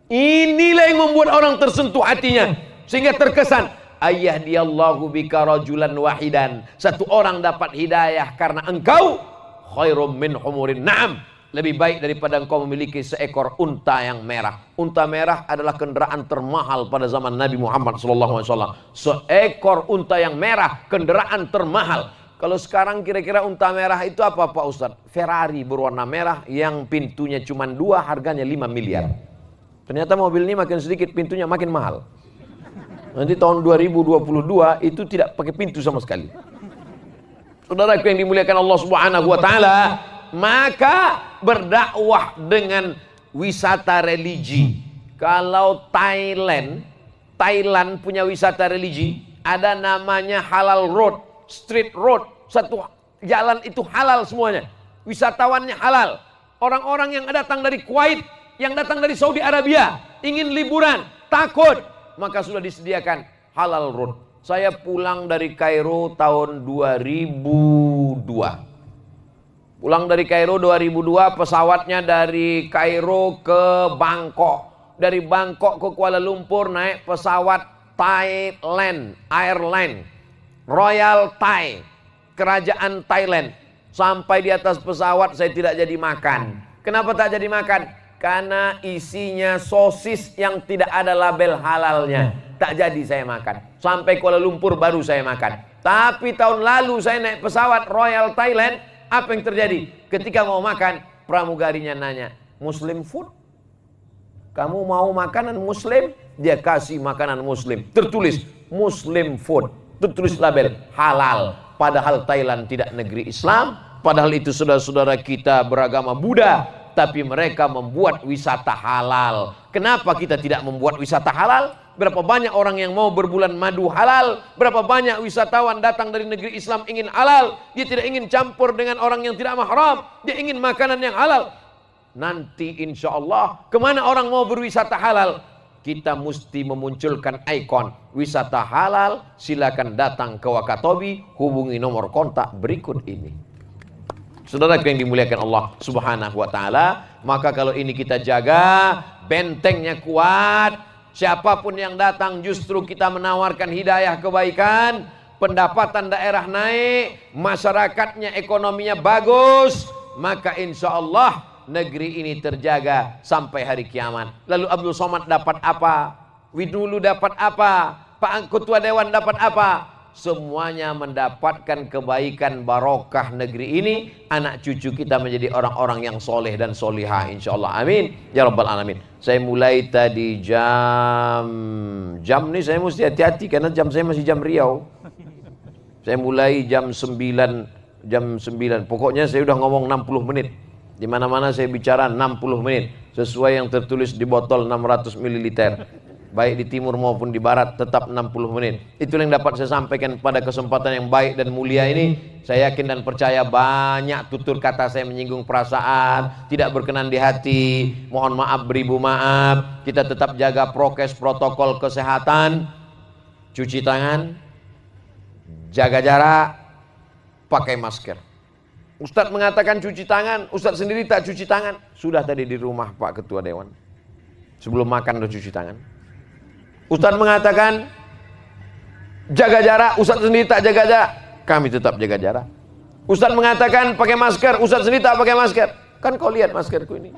Inilah yang membuat orang tersentuh hatinya. Sehingga terkesan, ayyahdiyallahu bika rajulan wahidan. Satu orang dapat hidayah karena engkau, khairum min humurin na'am. Lebih baik daripada engkau memiliki seekor unta yang merah. Unta merah adalah kendaraan termahal pada zaman Nabi Muhammad SAW. Seekor unta yang merah, kendaraan termahal. Kalau sekarang kira-kira unta merah itu apa Pak Ustadz? Ferrari berwarna merah yang pintunya cuma 2, harganya 5 miliar. Ternyata mobil ini makin sedikit, pintunya makin mahal. Nanti tahun 2022 itu tidak pakai pintu sama sekali. Saudaraku yang dimuliakan Allah Subhanahu wa taala, maka berdakwah dengan wisata religi. Kalau Thailand punya wisata religi, ada namanya halal road, street road. Satu jalan itu halal semuanya. Wisatawannya halal. Orang-orang yang datang dari Kuwait, yang datang dari Saudi Arabia, ingin liburan, takut, maka sudah disediakan halal road. Saya pulang dari Kairo tahun 2002. Pulang dari Kairo 2002, pesawatnya dari Kairo ke Bangkok. Dari Bangkok ke Kuala Lumpur naik pesawat Thailand Airline, Royal Thai, kerajaan Thailand. Sampai di atas pesawat saya tidak jadi makan. Kenapa tak jadi makan? Karena isinya sosis yang tidak ada label halalnya. Tak jadi saya makan. Sampai Kuala Lumpur baru saya makan. Tapi tahun lalu saya naik pesawat Royal Thailand. Apa yang terjadi? Ketika mau makan, pramugarinya nanya, Muslim food? Kamu mau makanan Muslim? Dia kasih makanan Muslim. Tertulis Muslim food. Tertulis label halal. Padahal Thailand tidak negeri Islam. Padahal itu saudara-saudara kita beragama Buddha. tapi mereka membuat wisata halal. Kenapa kita tidak membuat wisata halal? Berapa banyak orang yang mau berbulan madu halal? Berapa banyak wisatawan datang dari negeri Islam ingin halal? Dia tidak ingin campur dengan orang yang tidak mahram. Dia ingin makanan yang halal. Nanti insya Allah, kemana orang mau berwisata halal? Kita mesti memunculkan ikon wisata halal. Silakan datang ke Wakatobi, hubungi nomor kontak berikut ini. Saudara yang dimuliakan Allah Subhanahu wa taala, maka kalau ini kita jaga, bentengnya kuat. Siapapun yang datang justru kita menawarkan hidayah kebaikan, pendapatan daerah naik, masyarakatnya ekonominya bagus, maka insya Allah negeri ini terjaga sampai hari kiamat. Lalu Abdul Somad dapat apa? Widulu dapat apa? Pak Ketua Dewan dapat apa? Semuanya mendapatkan kebaikan barokah negeri ini. Anak cucu kita menjadi orang-orang yang soleh dan solihah insyaallah, amin ya rabbal alamin. Saya mulai tadi jam nih saya mesti hati-hati karena jam saya masih jam Riau. Saya mulai jam 9, pokoknya saya udah ngomong 60 menit. Di mana-mana saya bicara 60 menit sesuai yang tertulis di botol 600 ml. Baik di timur maupun di barat tetap 60 menit. Itu yang dapat saya sampaikan pada kesempatan yang baik dan mulia ini. Saya yakin dan percaya banyak tutur kata saya menyinggung perasaan, tidak berkenan di hati. Mohon maaf beribu maaf. Kita tetap jaga prokes protokol kesehatan. Cuci tangan, jaga jarak, pakai masker. Ustadz mengatakan cuci tangan, Ustadz sendiri tak cuci tangan. Sudah tadi di rumah Pak Ketua Dewan. Sebelum makan udah cuci tangan. Ustadz mengatakan jaga jarak, Ustadz sendiri tak jaga jarak, kami tetap jaga jarak. Ustadz mengatakan pakai masker, Ustadz sendiri tak pakai masker. Kan kau lihat maskerku ini.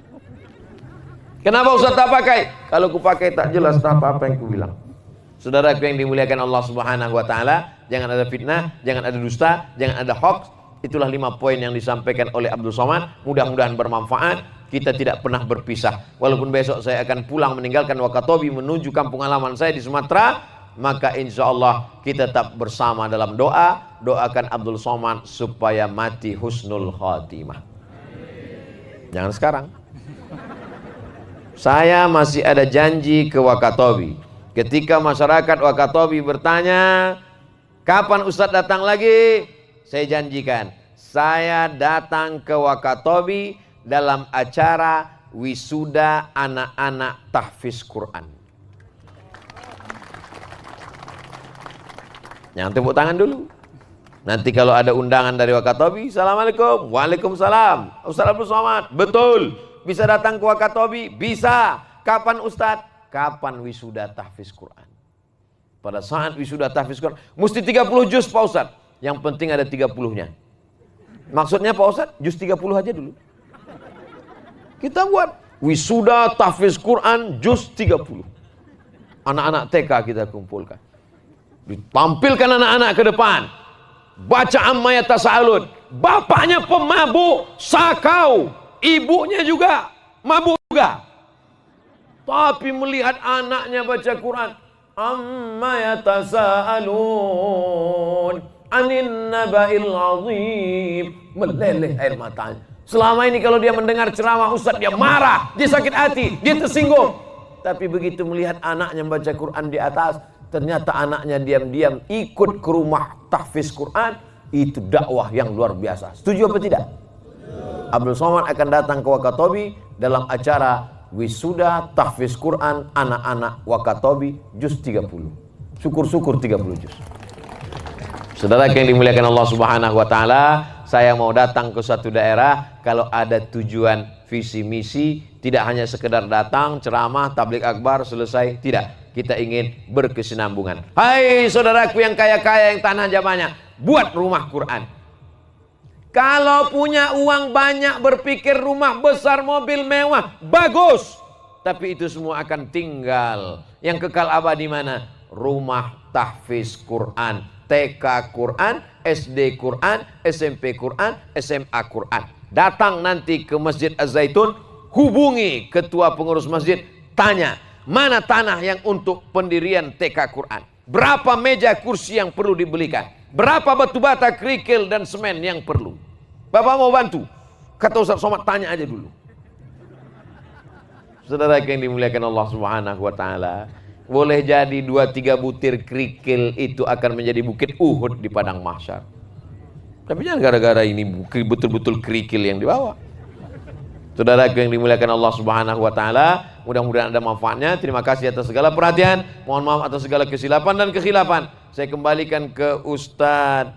Kenapa Ustadz tak pakai? Kalau ku pakai tak jelas tak apa yang ku bilang. Saudaraku yang dimuliakan Allah Subhanahu wa taala, jangan ada fitnah, jangan ada dusta, jangan ada hoax. Itulah 5 poin yang disampaikan oleh Abdul Somad. Mudah-mudahan bermanfaat. Kita tidak pernah berpisah. Walaupun besok saya akan pulang meninggalkan Wakatobi menuju kampung halaman saya di Sumatera, maka insya Allah kita tetap bersama dalam doa. Doakan Abdul Somad supaya mati husnul khatimah. Jangan sekarang. Saya masih ada janji ke Wakatobi. Ketika masyarakat Wakatobi bertanya, kapan Ustadz datang lagi? Saya janjikan, saya datang ke Wakatobi dalam acara wisuda anak-anak tahfiz Quran. Jangan tepuk tangan dulu. Nanti kalau ada undangan dari Wakatobi, Assalamualaikum, Waalaikumsalam. Ustadz Abdul Somad, betul. Bisa datang ke Wakatobi? Bisa. Kapan Ustadz? Kapan wisuda tahfiz Quran? Pada saat wisuda tahfiz Quran, mesti 30 juz Pak Ustadz. Yang penting ada 30-nya. Maksudnya Pak Ustadz, juz 30 aja dulu. Kita buat wisuda tahfiz Quran juz 30. Anak-anak TK kita kumpulkan. Ditampilkan anak-anak ke depan. Baca amma yatasaalun. Bapaknya pemabuk, sakau. Ibunya juga mabuk juga. Tapi melihat anaknya baca Quran, amma yatasaalun anin naba'il azim, meleleh air matanya. Selama ini kalau dia mendengar ceramah Ustadz dia marah, dia sakit hati, dia tersinggung. Tapi begitu melihat anaknya membaca Quran di atas, ternyata anaknya diam-diam ikut ke rumah tahfiz Quran. Itu dakwah yang luar biasa. Setuju apa tidak? Abdul Somad akan datang ke Wakatobi dalam acara wisuda tahfiz Quran anak-anak Wakatobi juz 30. Syukur-syukur 30 juz. Saudara yang dimuliakan Allah Subhanahu wa taala, saya mau datang ke suatu daerah kalau ada tujuan visi misi, tidak hanya sekedar datang ceramah tabligh akbar selesai, tidak. Kita ingin berkesinambungan. Hai saudaraku yang kaya-kaya yang tanah banyak, buat rumah Quran. Kalau punya uang banyak berpikir rumah besar, mobil mewah, bagus. Tapi itu semua akan tinggal. Yang kekal abadi mana? Rumah tahfiz Quran. TK Quran, SD Quran, SMP Quran, SMA Quran. Datang nanti ke Masjid Az-Zaitun, hubungi ketua pengurus masjid, tanya, mana tanah yang untuk pendirian TK Quran? Berapa meja kursi yang perlu dibelikan? Berapa batu bata, kerikil dan semen yang perlu? Bapak mau bantu? Kata Ustaz Somad, tanya aja dulu. Saudara yang dimuliakan Allah Subhanahu wa taala, boleh jadi 2-3 butir kerikil itu akan menjadi bukit Uhud di padang mahsyar. Tapi jangan gara-gara ini betul-betul kerikil yang dibawa. Saudara yang dimuliakan Allah Subhanahu wa taala, mudah-mudahan ada manfaatnya. Terima kasih atas segala perhatian. Mohon maaf atas segala kesilapan dan kekhilafan. Saya kembalikan ke Ustadz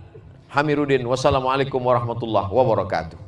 Hamiruddin. Wassalamualaikum warahmatullahi wabarakatuh.